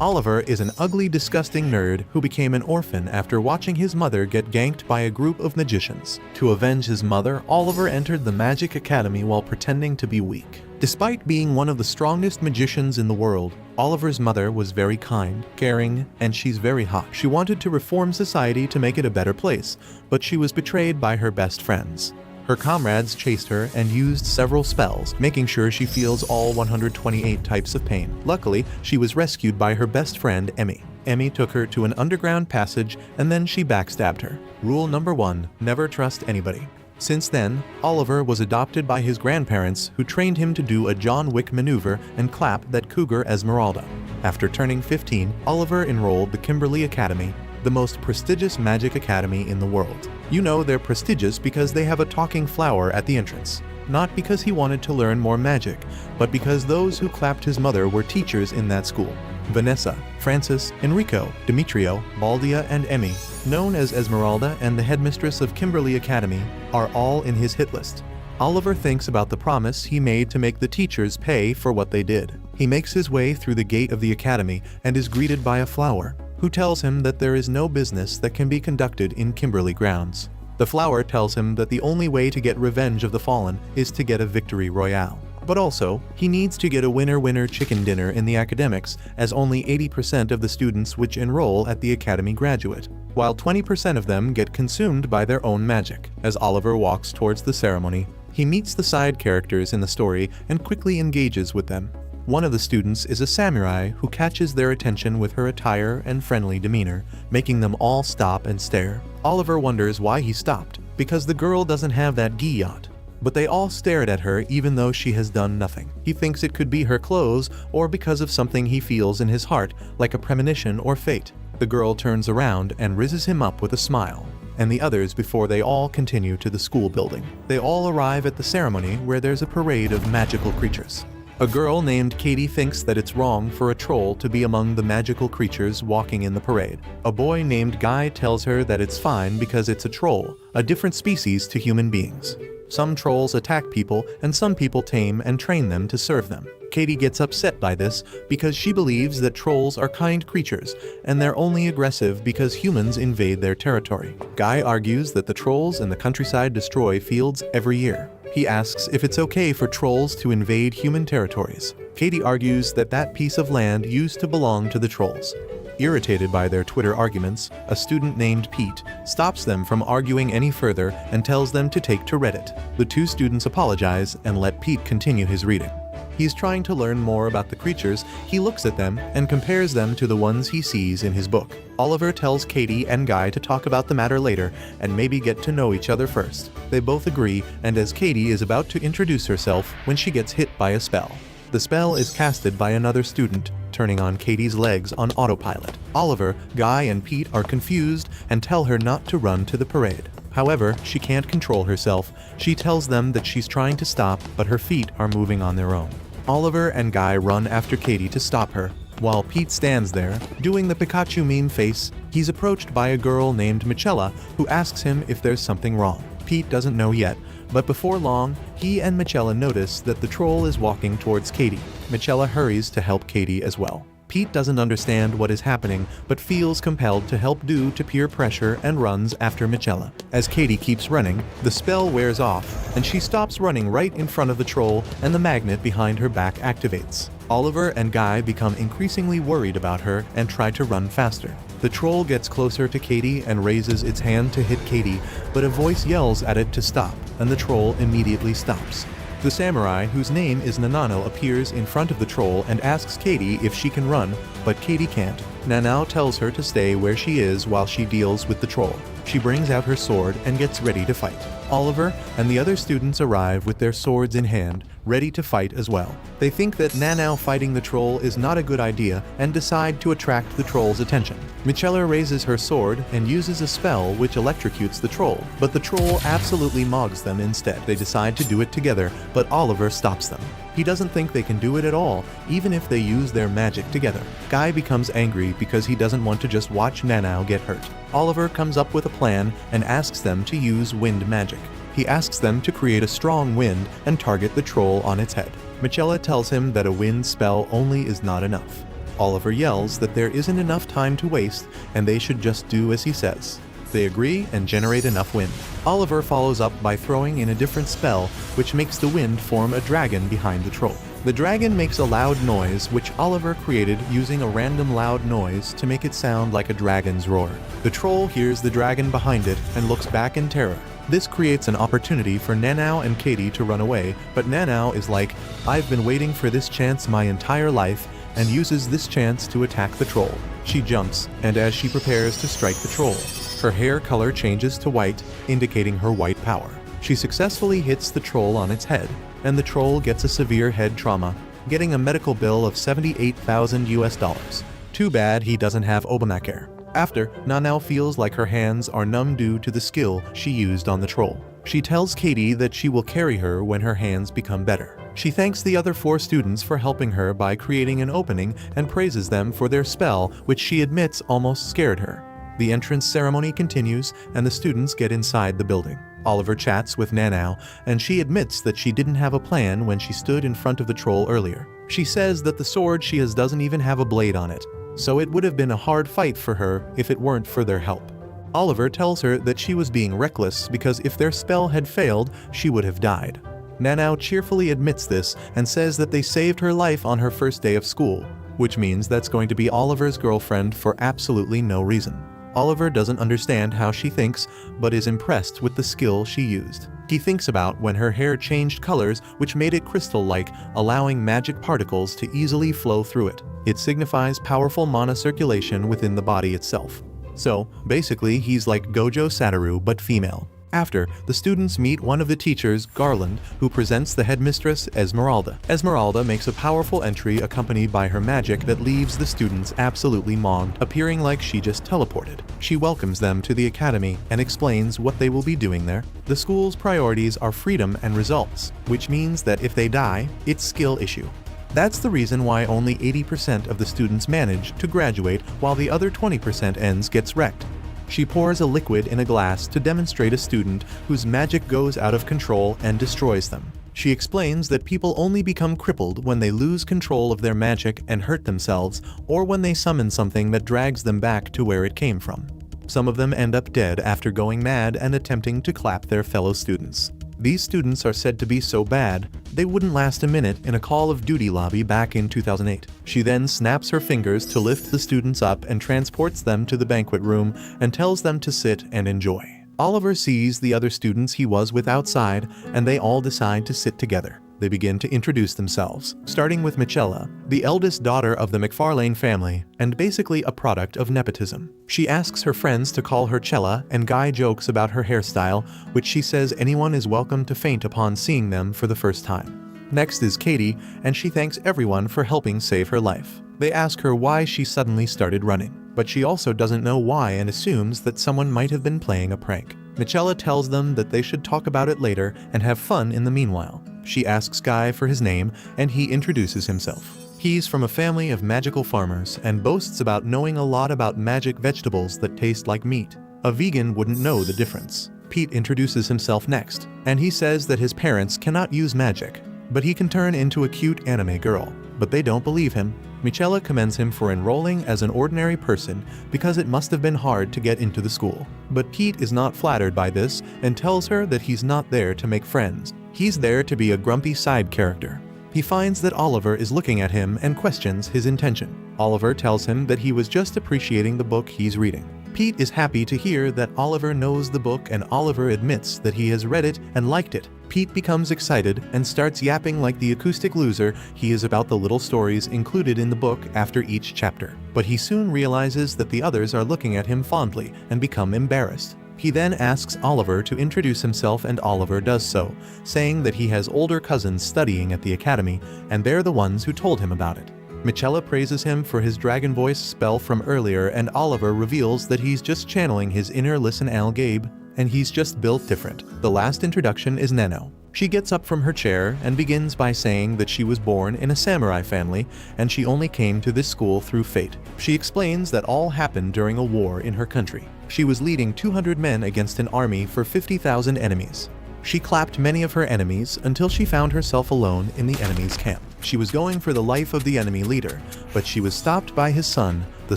Oliver is an ugly, disgusting nerd who became an orphan after watching his mother get ganked by a group of magicians. To avenge his mother, Oliver entered the Magic Academy while pretending to be weak. Despite being one of the strongest magicians in the world, Oliver's mother was very kind, caring, and she's very hot. She wanted to reform society to make it a better place, but she was betrayed by her best friends. Her comrades chased her and used several spells, making sure she feels all 128 types of pain. Luckily, she was rescued by her best friend, Emmy. Emmy took her to an underground passage and then she backstabbed her. Rule number 1: never trust anybody. Since then, Oliver was adopted by his grandparents, who trained him to do a John Wick maneuver and clap that cougar Esmeralda. After turning 15, Oliver enrolled the Kimberly Academy, the most prestigious magic academy in the world. You know they're prestigious because they have a talking flower at the entrance. Not because he wanted to learn more magic, but because those who clapped his mother were teachers in that school. Vanessa, Francis, Enrico, Demetrio, Baldia, and Emmy, known as Esmeralda and the headmistress of Kimberly Academy, are all in his hit list. Oliver thinks about the promise he made to make the teachers pay for what they did. He makes his way through the gate of the academy and is greeted by a flower, who tells him that there is no business that can be conducted in Kimberly grounds. The flower tells him that the only way to get revenge of the fallen is to get a victory royale. But also, he needs to get a winner-winner chicken dinner in the academics, as only 80% of the students which enroll at the academy graduate, while 20% of them get consumed by their own magic. As Oliver walks towards the ceremony, he meets the side characters in the story and quickly engages with them. One of the students is a samurai who catches their attention with her attire and friendly demeanor, making them all stop and stare. Oliver wonders why he stopped, because the girl doesn't have that gi yacht. But they all stared at her even though she has done nothing. He thinks it could be her clothes or because of something he feels in his heart, like a premonition or fate. The girl turns around and rizzes him up with a smile, and the others before they all continue to the school building. They all arrive at the ceremony where there's a parade of magical creatures. A girl named Katie thinks that it's wrong for a troll to be among the magical creatures walking in the parade. A boy named Guy tells her that it's fine because it's a troll, a different species to human beings. Some trolls attack people and some people tame and train them to serve them. Katie gets upset by this because she believes that trolls are kind creatures and they're only aggressive because humans invade their territory. Guy argues that the trolls in the countryside destroy fields every year. He asks if it's okay for trolls to invade human territories. Katie argues that that piece of land used to belong to the trolls. Irritated by their Twitter arguments, a student named Pete stops them from arguing any further and tells them to take to Reddit. The two students apologize and let Pete continue his reading. He's trying to learn more about the creatures. He looks at them and compares them to the ones he sees in his book. Oliver tells Katie and Guy to talk about the matter later and maybe get to know each other first. They both agree, and as Katie is about to introduce herself when she gets hit by a spell. The spell is casted by another student, turning on Katie's legs on autopilot. Oliver, Guy, and Pete are confused and tell her not to run to the parade. However, she can't control herself. She tells them that she's trying to stop, but her feet are moving on their own. Oliver and Guy run after Katie to stop her. While Pete stands there, doing the Pikachu meme face, he's approached by a girl named Michela who asks him if there's something wrong. Pete doesn't know yet, but before long, he and Michela notice that the troll is walking towards Katie. Michela hurries to help Katie as well. Pete doesn't understand what is happening, but feels compelled to help due to peer pressure and runs after Michela. As Katie keeps running, the spell wears off, and she stops running right in front of the troll, and the magnet behind her back activates. Oliver and Guy become increasingly worried about her and try to run faster. The troll gets closer to Katie and raises its hand to hit Katie, but a voice yells at it to stop, and the troll immediately stops. The samurai, whose name is Nanano, appears in front of the troll and asks Katie if she can run, but Katie can't. Nanao tells her to stay where she is while she deals with the troll. She brings out her sword and gets ready to fight. Oliver and the other students arrive with their swords in hand, ready to fight as well. They think that Nanao fighting the troll is not a good idea and decide to attract the troll's attention. Michela raises her sword and uses a spell which electrocutes the troll, but the troll absolutely mogs them instead. They decide to do it together, but Oliver stops them. He doesn't think they can do it at all, even if they use their magic together. Guy becomes angry because he doesn't want to just watch Nanao get hurt. Oliver comes up with a plan and asks them to use wind magic. He asks them to create a strong wind and target the troll on its head. Michela tells him that a wind spell only is not enough. Oliver yells that there isn't enough time to waste and they should just do as he says. They agree and generate enough wind. Oliver follows up by throwing in a different spell, which makes the wind form a dragon behind the troll. The dragon makes a loud noise, which Oliver created using a random loud noise to make it sound like a dragon's roar. The troll hears the dragon behind it and looks back in terror. This creates an opportunity for Nanao and Katie to run away, but Nanao is like, "I've been waiting for this chance my entire life," and uses this chance to attack the troll. She jumps, and as she prepares to strike the troll, her hair color changes to white, indicating her white power. She successfully hits the troll on its head, and the troll gets a severe head trauma, getting a medical bill of $78,000. Too bad he doesn't have Obamacare. After, Nanao feels like her hands are numb due to the skill she used on the troll. She tells Katie that she will carry her when her hands become better. She thanks the other 4 students for helping her by creating an opening and praises them for their spell, which she admits almost scared her. The entrance ceremony continues and the students get inside the building. Oliver chats with Nanao, and she admits that she didn't have a plan when she stood in front of the troll earlier. She says that the sword she has doesn't even have a blade on it, so it would have been a hard fight for her if it weren't for their help. Oliver tells her that she was being reckless because if their spell had failed, she would have died. Nanao cheerfully admits this and says that they saved her life on her first day of school, which means that's going to be Oliver's girlfriend for absolutely no reason. Oliver doesn't understand how she thinks, but is impressed with the skill she used. He thinks about when her hair changed colors, which made it crystal-like, allowing magic particles to easily flow through it. It signifies powerful mana circulation within the body itself. So, basically, he's like Gojo Satoru but female. After, the students meet one of the teachers, Garland, who presents the headmistress, Esmeralda. Esmeralda makes a powerful entry accompanied by her magic that leaves the students absolutely mogged, appearing like she just teleported. She welcomes them to the academy and explains what they will be doing there. The school's priorities are freedom and results, which means that if they die, it's skill issue. That's the reason why only 80% of the students manage to graduate while the other 20% ends gets wrecked. She pours a liquid in a glass to demonstrate a student whose magic goes out of control and destroys them. She explains that people only become crippled when they lose control of their magic and hurt themselves, or when they summon something that drags them back to where it came from. Some of them end up dead after going mad and attempting to clap their fellow students. These students are said to be so bad, they wouldn't last a minute in a Call of Duty lobby back in 2008. She then snaps her fingers to lift the students up and transports them to the banquet room and tells them to sit and enjoy. Oliver sees the other students he was with outside, and they all decide to sit together. They begin to introduce themselves, starting with Michella, the eldest daughter of the McFarlane family, and basically a product of nepotism. She asks her friends to call her Chella, and Guy jokes about her hairstyle, which she says anyone is welcome to faint upon seeing them for the first time. Next is Katie, and she thanks everyone for helping save her life. They ask her why she suddenly started running, but she also doesn't know why and assumes that someone might have been playing a prank. Michella tells them that they should talk about it later and have fun in the meanwhile. She asks Guy for his name, and he introduces himself. He's from a family of magical farmers and boasts about knowing a lot about magic vegetables that taste like meat. A vegan wouldn't know the difference. Pete introduces himself next, and he says that his parents cannot use magic, but he can turn into a cute anime girl. But they don't believe him. Michella commends him for enrolling as an ordinary person because it must have been hard to get into the school. But Pete is not flattered by this and tells her that he's not there to make friends. He's there to be a grumpy side character. He finds that Oliver is looking at him and questions his intention. Oliver tells him that he was just appreciating the book he's reading. Pete is happy to hear that Oliver knows the book, and Oliver admits that he has read it and liked it. Pete becomes excited and starts yapping like the acoustic loser he is about the little stories included in the book after each chapter. But he soon realizes that the others are looking at him fondly and become embarrassed. He then asks Oliver to introduce himself, and Oliver does so, saying that he has older cousins studying at the academy, and they're the ones who told him about it. Michella praises him for his dragon voice spell from earlier, and Oliver reveals that he's just channeling his inner Listen Al Gabe, and he's just built different. The last introduction is Neno. She gets up from her chair and begins by saying that she was born in a samurai family and she only came to this school through fate. She explains that all happened during a war in her country. She was leading 200 men against an army for 50,000 enemies. She clapped many of her enemies until she found herself alone in the enemy's camp. She was going for the life of the enemy leader, but she was stopped by his son, the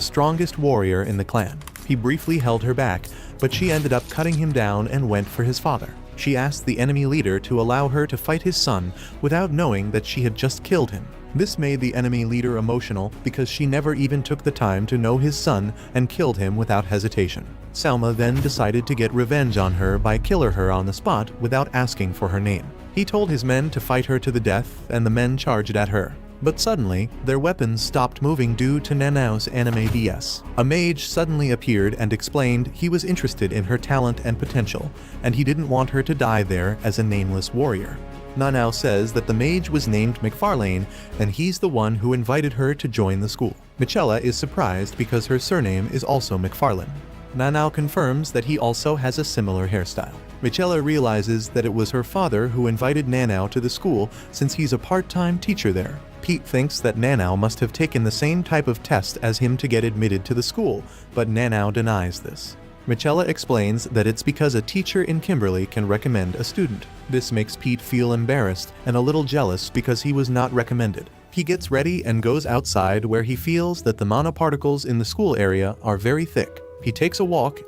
strongest warrior in the clan. He briefly held her back, but she ended up cutting him down and went for his father. She asked the enemy leader to allow her to fight his son without knowing that she had just killed him. This made the enemy leader emotional because she never even took the time to know his son and killed him without hesitation. Selma then decided to get revenge on her by killing her on the spot witut asking for her name. He told his men to fight her to the death, and the men charged at her. But suddenly, their weapons stopped moving due to Nanao's anime DS. A mage suddenly appeared and explained he was interested in her talent and potential, and he didn't want her to die there as a nameless warrior. Nanao says that the mage was named McFarlane, and he's the one who invited her to join the school. Michela is surprised because her surname is also McFarlane. Nanao confirms that he also has a similar hairstyle. Michela realizes that it was her father who invited Nanao to the school since he's a part-time teacher there. Pete thinks that Nanao must have taken the same type of test as him to get admitted to the school, but Nanao denies this. Michela explains that it's because a teacher in Kimberly can recommend a student. This makes Pete feel embarrassed and a little jealous because he was not recommended. He gets ready and goes outside where he feels that the nanoparticles in the school area are very thick. He takes a walk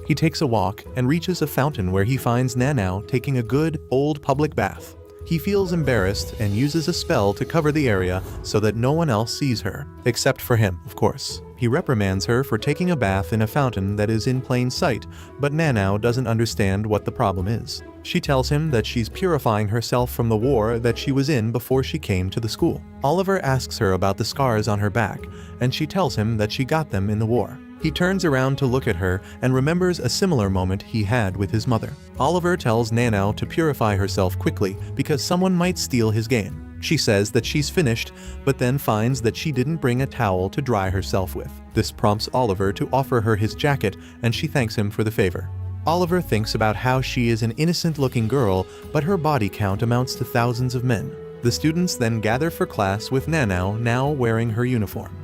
and reaches a fountain where he finds Nanao taking a good, old public bath. He feels embarrassed and uses a spell to cover the area so that no one else sees her, except for him, of course. He reprimands her for taking a bath in a fountain that is in plain sight, but Nanao doesn't understand what the problem is. She tells him that she's purifying herself from the war that she was in before she came to the school. Oliver asks her about the scars on her back, and she tells him that she got them in the war. He turns around to look at her and remembers a similar moment he had with his mother. Oliver tells Nanao to purify herself quickly because someone might steal his game. She says that she's finished, but then finds that she didn't bring a towel to dry herself with. This prompts Oliver to offer her his jacket, and she thanks him for the favor. Oliver thinks about how she is an innocent-looking girl, but her body count amounts to thousands of men. The students then gather for class with Nanao now wearing her uniform.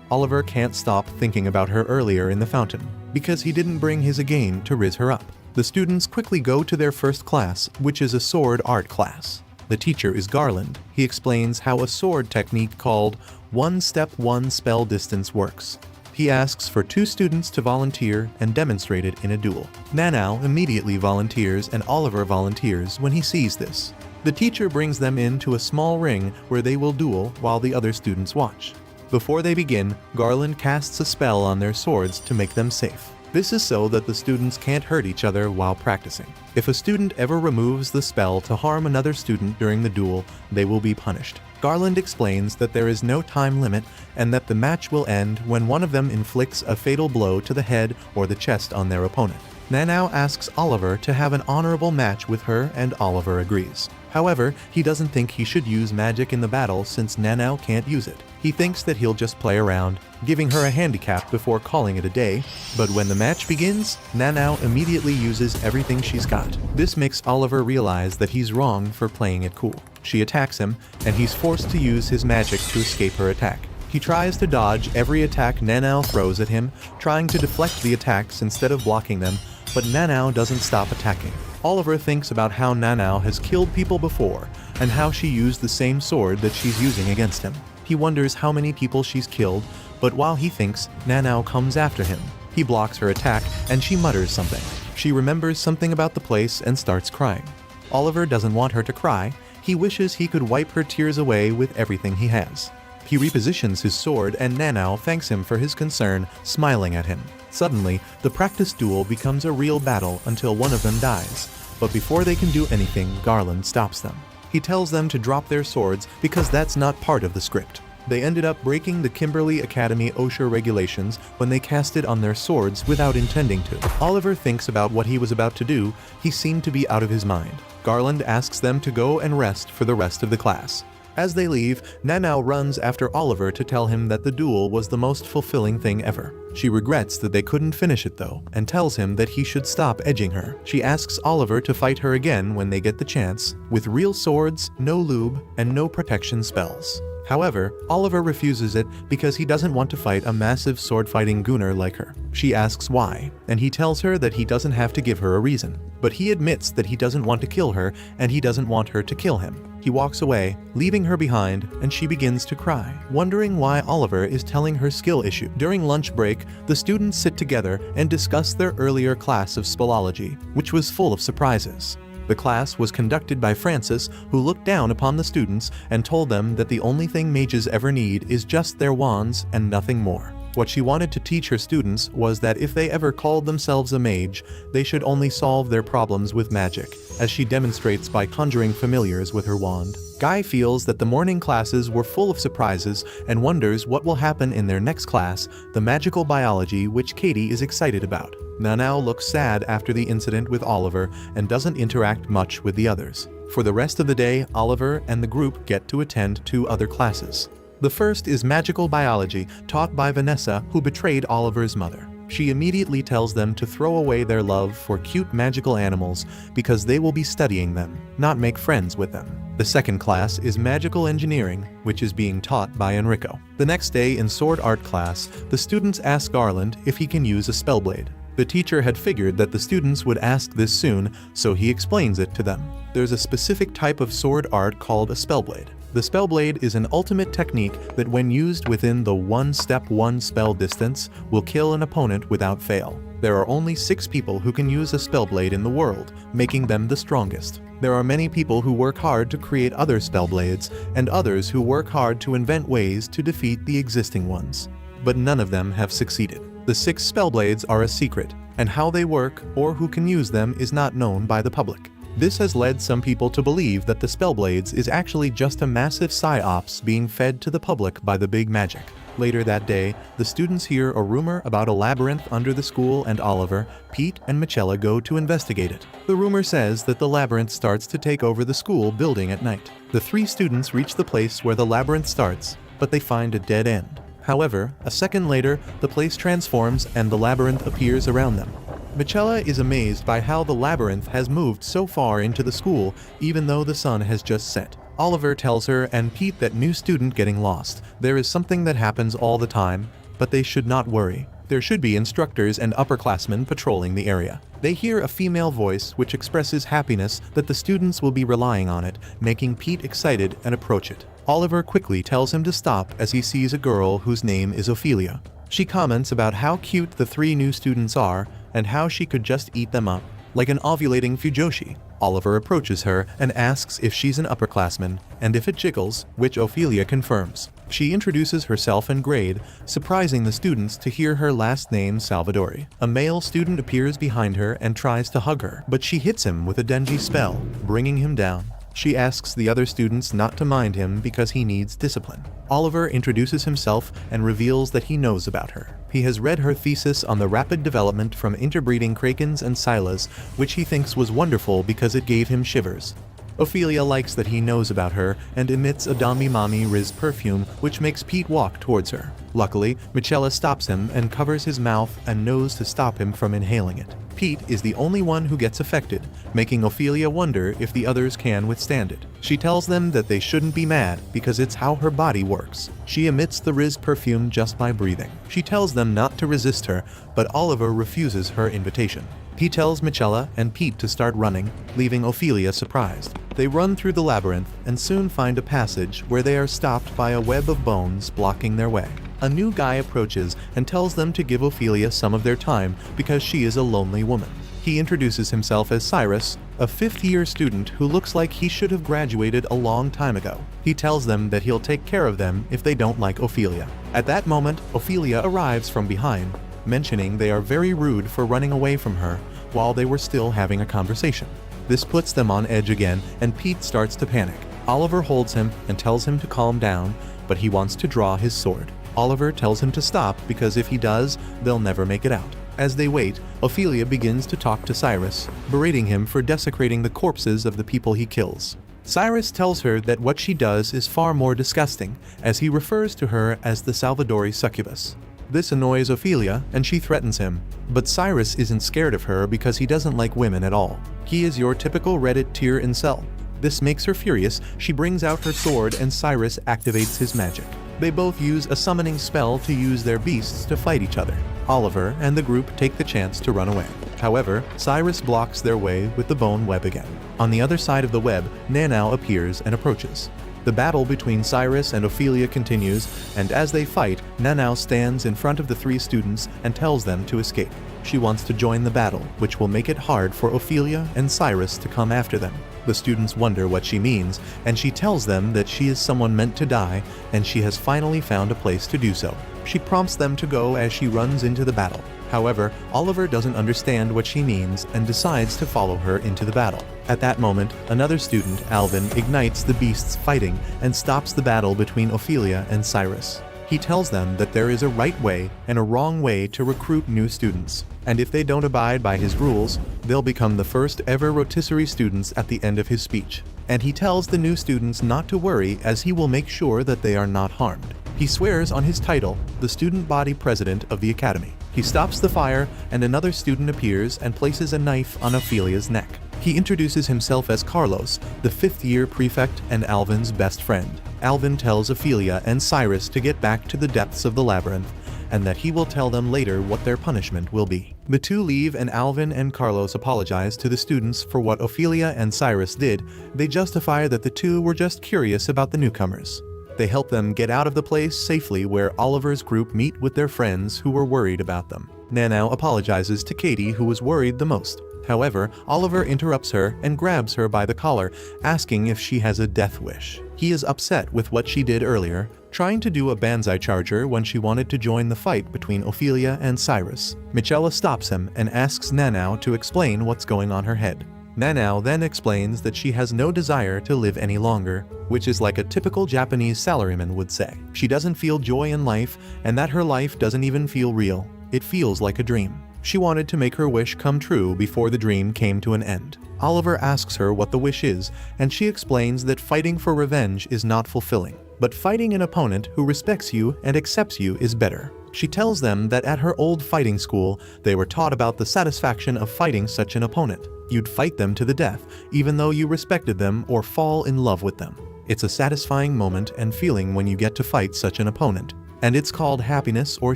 Oliver can't stop thinking about her earlier in the fountain, because he didn't bring his again to riz her up. The students quickly go to their first class, which is a sword art class. The teacher is Garland. He explains how a sword technique called one-step one spell distance works. He asks for 2 students to volunteer and demonstrate it in a duel. Nanao immediately volunteers and Oliver volunteers when he sees this. The teacher brings them into a small ring where they will duel while the other students watch. Before they begin, Garland casts a spell on their swords to make them safe. This is so that the students can't hurt each other while practicing. If a student ever removes the spell to harm another student during the duel, they will be punished. Garland explains that there is no time limit and that the match will end when one of them inflicts a fatal blow to the head or the chest on their opponent. Nanao asks Oliver to have an honorable match with her, and Oliver agrees. However, he doesn't think he should use magic in the battle since Nanao can't use it. He thinks that he'll just play around, giving her a handicap before calling it a day, but when the match begins, Nanao immediately uses everything she's got. This makes Oliver realize that he's wrong for playing it cool. She attacks him, and he's forced to use his magic to escape her attack. He tries to dodge every attack Nanao throws at him, trying to deflect the attacks instead of blocking them, but Nanao doesn't stop attacking. Oliver thinks about how Nanao has killed people before, and how she used the same sword that she's using against him. He wonders how many people she's killed, but while he thinks, Nanao comes after him. He blocks her attack, and she mutters something. She remembers something about the place and starts crying. Oliver doesn't want her to cry. He wishes he could wipe her tears away with everything he has. He repositions his sword, and Nanao thanks him for his concern, smiling at him. Suddenly, the practice duel becomes a real battle until one of them dies, but before they can do anything, Garland stops them. He tells them to drop their swords because that's not part of the script. They ended up breaking the Kimberly Academy OSHA regulations when they cast it on their swords without intending to. Oliver thinks about what he was about to do. He seemed to be out of his mind. Garland asks them to go and rest for the rest of the class. As they leave, Nanao runs after Oliver to tell him that the duel was the most fulfilling thing ever. She regrets that they couldn't finish it though, and tells him that he should stop edging her. She asks Oliver to fight her again when they get the chance, with real swords, no lube, and no protection spells. However, Oliver refuses it because he doesn't want to fight a massive sword-fighting gooner like her. She asks why, and he tells her that he doesn't have to give her a reason. But he admits that he doesn't want to kill her, and he doesn't want her to kill him. He walks away, leaving her behind, and she begins to cry, wondering why Oliver is telling her skill issue. During lunch break, the students sit together and discuss their earlier class of spellology, which was full of surprises. The class was conducted by Francis, who looked down upon the students and told them that the only thing mages ever need is just their wands and nothing more. What she wanted to teach her students was that if they ever called themselves a mage, they should only solve their problems with magic, as she demonstrates by conjuring familiars with her wand. Guy feels that the morning classes were full of surprises and wonders what will happen in their next class, the magical biology, which Katie is excited about. Nanao looks sad after the incident with Oliver and doesn't interact much with the others. For the rest of the day, Oliver and the group get to attend 2 other classes. The first is magical biology, taught by Vanessa, who betrayed Oliver's mother. She immediately tells them to throw away their love for cute magical animals because they will be studying them, not make friends with them. The second class is magical engineering, which is being taught by Enrico. The next day in sword art class, the students ask Garland if he can use a spellblade. The teacher had figured that the students would ask this soon, so he explains it to them. There's a specific type of sword art called a spellblade. The spellblade is an ultimate technique that, when used within the 1 spell distance, will kill an opponent without fail. There are only 6 people who can use a spellblade in the world, making them the strongest. There are many people who work hard to create other spellblades, and others who work hard to invent ways to defeat the existing ones. But none of them have succeeded. The 6 spellblades are a secret, and how they work or who can use them is not known by the public. This has led some people to believe that the Spellblades is actually just a massive psyops being fed to the public by the big magic. Later that day, the students hear a rumor about a labyrinth under the school, and Oliver, Pete, and Michella go to investigate it. The rumor says that the labyrinth starts to take over the school building at night. The 3 students reach the place where the labyrinth starts, but they find a dead end. However, a second later, the place transforms and the labyrinth appears around them. Michella is amazed by how the labyrinth has moved so far into the school, even though the sun has just set. Oliver tells her and Pete that new student getting lost. There is something that happens all the time, but they should not worry. There should be instructors and upperclassmen patrolling the area. They hear a female voice which expresses happiness that the students will be relying on it, making Pete excited and approach it. Oliver quickly tells him to stop as he sees a girl whose name is Ophelia. She comments about how cute the 3 new students are and how she could just eat them up, like an ovulating Fujoshi. Oliver approaches her and asks if she's an upperclassman, and if it jiggles, which Ophelia confirms. She introduces herself and grade, surprising the students to hear her last name Salvadori. A male student appears behind her and tries to hug her, but she hits him with a Denji spell, bringing him down. She asks the other students not to mind him because he needs discipline. Oliver introduces himself and reveals that he knows about her. He has read her thesis on the rapid development from interbreeding Krakens and Silas, which he thinks was wonderful because it gave him shivers. Ophelia likes that he knows about her and emits a Dami Mami Riz perfume, which makes Pete walk towards her. Luckily, Michella stops him and covers his mouth and nose to stop him from inhaling it. Pete is the only one who gets affected, making Ophelia wonder if the others can withstand it. She tells them that they shouldn't be mad because it's how her body works. She emits the Riz perfume just by breathing. She tells them not to resist her, but Oliver refuses her invitation. He tells Michella and Pete to start running, leaving Ophelia surprised. They run through the labyrinth and soon find a passage where they are stopped by a web of bones blocking their way. A new guy approaches and tells them to give Ophelia some of their time because she is a lonely woman. He introduces himself as Cyrus, a 5th-year student who looks like he should have graduated a long time ago. He tells them that he'll take care of them if they don't like Ophelia. At that moment, Ophelia arrives from behind, mentioning they are very rude for running away from her while they were still having a conversation. This puts them on edge again, and Pete starts to panic. Oliver holds him and tells him to calm down, but he wants to draw his sword. Oliver tells him to stop because if he does, they'll never make it out. As they wait, Ophelia begins to talk to Cyrus, berating him for desecrating the corpses of the people he kills. Cyrus tells her that what she does is far more disgusting, as he refers to her as the Salvadori succubus. This annoys Ophelia, and she threatens him. But Cyrus isn't scared of her because he doesn't like women at all. He is your typical Reddit tier incel. This makes her furious. She brings out her sword and Cyrus activates his magic. They both use a summoning spell to use their beasts to fight each other. Oliver and the group take the chance to run away. However, Cyrus blocks their way with the bone web again. On the other side of the web, Nanao appears and approaches. The battle between Cyrus and Ophelia continues, and as they fight, Nanao stands in front of the three students and tells them to escape. She wants to join the battle, which will make it hard for Ophelia and Cyrus to come after them. The students wonder what she means, and she tells them that she is someone meant to die, and she has finally found a place to do so. She prompts them to go as she runs into the battle. However, Oliver doesn't understand what she means and decides to follow her into the battle. At that moment, another student, Alvin, ignites the beasts fighting and stops the battle between Ophelia and Cyrus. He tells them that there is a right way and a wrong way to recruit new students, and if they don't abide by his rules, they'll become the first ever rotisserie students at the end of his speech. And he tells the new students not to worry, as he will make sure that they are not harmed. He swears on his title, the student body president of the academy. He stops the fire, and another student appears and places a knife on Ophelia's neck. He introduces himself as Carlos, the fifth-year prefect and Alvin's best friend. Alvin tells Ophelia and Cyrus to get back to the depths of the labyrinth, and that he will tell them later what their punishment will be. The two leave, and Alvin and Carlos apologize to the students for what Ophelia and Cyrus did. They justify that the two were just curious about the newcomers. They help them get out of the place safely, where Oliver's group meet with their friends who were worried about them. Nanao apologizes to Katie, who was worried the most. However, Oliver interrupts her and grabs her by the collar, asking if she has a death wish. He is upset with what she did earlier, trying to do a banzai charger when she wanted to join the fight between Ophelia and Cyrus. Michela stops him and asks Nanao to explain what's going on her head. Nanao then explains that she has no desire to live any longer, which is like a typical Japanese salaryman would say. She doesn't feel joy in life, and that her life doesn't even feel real. It feels like a dream. She wanted to make her wish come true before the dream came to an end. Oliver asks her what the wish is, and she explains that fighting for revenge is not fulfilling, but fighting an opponent who respects you and accepts you is better. She tells them that at her old fighting school, they were taught about the satisfaction of fighting such an opponent. You'd fight them to the death, even though you respected them or fall in love with them. It's a satisfying moment and feeling when you get to fight such an opponent. And it's called happiness or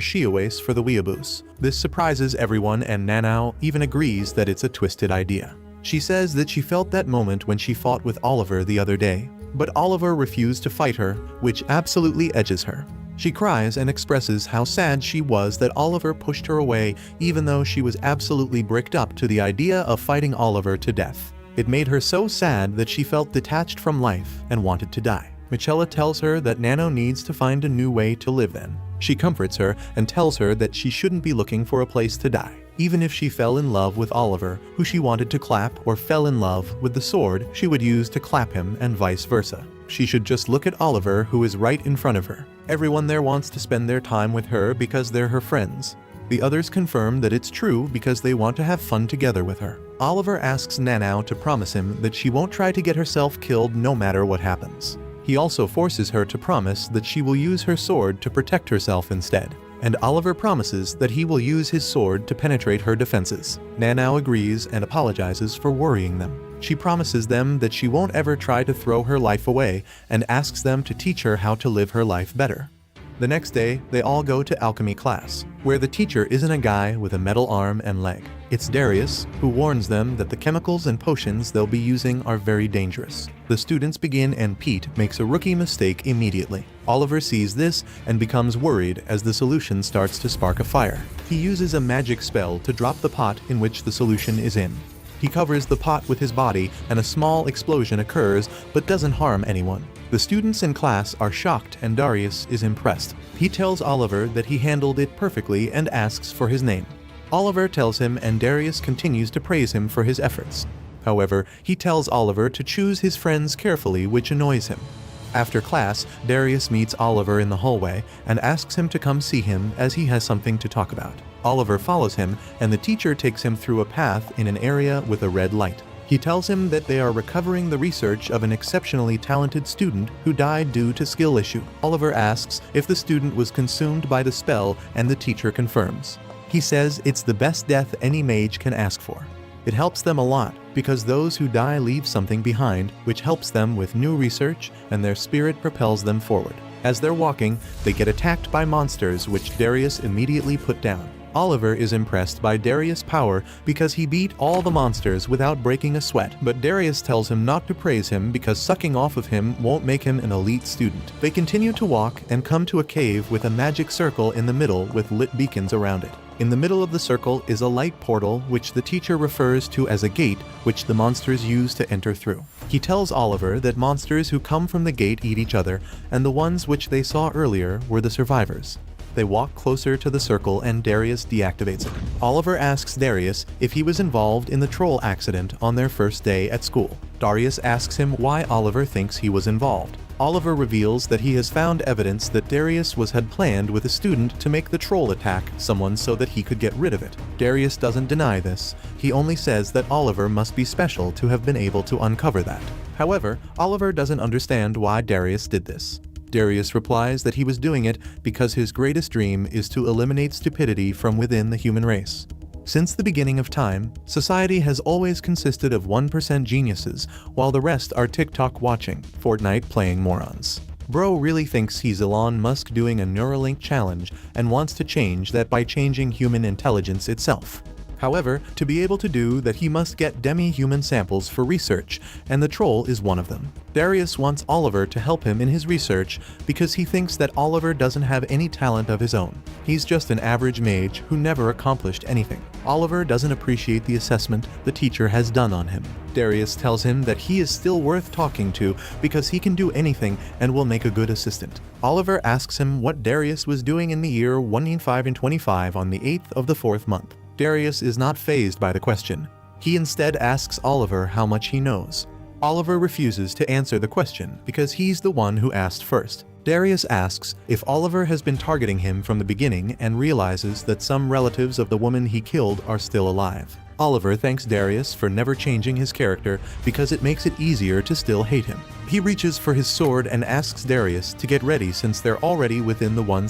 shiawase for the weeaboos. This surprises everyone, and Nanao even agrees that it's a twisted idea. She says that she felt that moment when she fought with Oliver the other day, but Oliver refused to fight her, which absolutely edges her. She cries and expresses how sad she was that Oliver pushed her away, even though she was absolutely bricked up to the idea of fighting Oliver to death. It made her so sad that she felt detached from life and wanted to die. Michela tells her that Nanao needs to find a new way to live then. She comforts her and tells her that she shouldn't be looking for a place to die. Even if she fell in love with Oliver, who she wanted to clap, or fell in love with the sword she would use to clap him, and vice versa. She should just look at Oliver, who is right in front of her. Everyone there wants to spend their time with her because they're her friends. The others confirm that it's true because they want to have fun together with her. Oliver asks Nanao to promise him that she won't try to get herself killed no matter what happens. He also forces her to promise that she will use her sword to protect herself instead, and Oliver promises that he will use his sword to penetrate her defenses. Nanao agrees and apologizes for worrying them. She promises them that she won't ever try to throw her life away and asks them to teach her how to live her life better. The next day, they all go to alchemy class, where the teacher isn't a guy with a metal arm and leg. It's Darius, who warns them that the chemicals and potions they'll be using are very dangerous. The students begin, and Pete makes a rookie mistake immediately. Oliver sees this and becomes worried as the solution starts to spark a fire. He uses a magic spell to drop the pot in which the solution is in. He covers the pot with his body, and a small explosion occurs but doesn't harm anyone. The students in class are shocked, and Darius is impressed. He tells Oliver that he handled it perfectly and asks for his name. Oliver tells him, and Darius continues to praise him for his efforts. However, he tells Oliver to choose his friends carefully, which annoys him. After class, Darius meets Oliver in the hallway and asks him to come see him as he has something to talk about. Oliver follows him, and the teacher takes him through a path in an area with a red light. He tells him that they are recovering the research of an exceptionally talented student who died due to skill issue. Oliver asks if the student was consumed by the spell, and the teacher confirms. He says it's the best death any mage can ask for. It helps them a lot, because those who die leave something behind which helps them with new research and their spirit propels them forward. As they're walking, they get attacked by monsters which Darius immediately put down. Oliver is impressed by Darius' power because he beat all the monsters without breaking a sweat, but Darius tells him not to praise him because sucking off of him won't make him an elite student. They continue to walk and come to a cave with a magic circle in the middle with lit beacons around it. In the middle of the circle is a light portal which the teacher refers to as a gate which the monsters use to enter through. He tells Oliver that monsters who come from the gate eat each other, and the ones which they saw earlier were the survivors. They walk closer to the circle and Darius deactivates it. Oliver asks Darius if he was involved in the troll accident on their first day at school. Darius asks him why Oliver thinks he was involved. Oliver reveals that he has found evidence that Darius had planned with a student to make the troll attack someone so that he could get rid of it. Darius doesn't deny this. He only says that Oliver must be special to have been able to uncover that. However, Oliver doesn't understand why Darius did this. Darius replies that he was doing it because his greatest dream is to eliminate stupidity from within the human race. Since the beginning of time, society has always consisted of 1% geniuses, while the rest are TikTok watching, Fortnite playing morons. Bro really thinks he's Elon Musk doing a Neuralink challenge and wants to change that by changing human intelligence itself. However, to be able to do that he must get demi-human samples for research, and the troll is one of them. Darius wants Oliver to help him in his research because he thinks that Oliver doesn't have any talent of his own. He's just an average mage who never accomplished anything. Oliver doesn't appreciate the assessment the teacher has done on him. Darius tells him that he is still worth talking to because he can do anything and will make a good assistant. Oliver asks him what Darius was doing in the year 1525 on the 8th of the 4th month. Darius is not fazed by the question. He instead asks Oliver how much he knows. Oliver refuses to answer the question because he's the one who asked first. Darius asks if Oliver has been targeting him from the beginning and realizes that some relatives of the woman he killed are still alive. Oliver thanks Darius for never changing his character because it makes it easier to still hate him. He reaches for his sword and asks Darius to get ready since they're already within the 1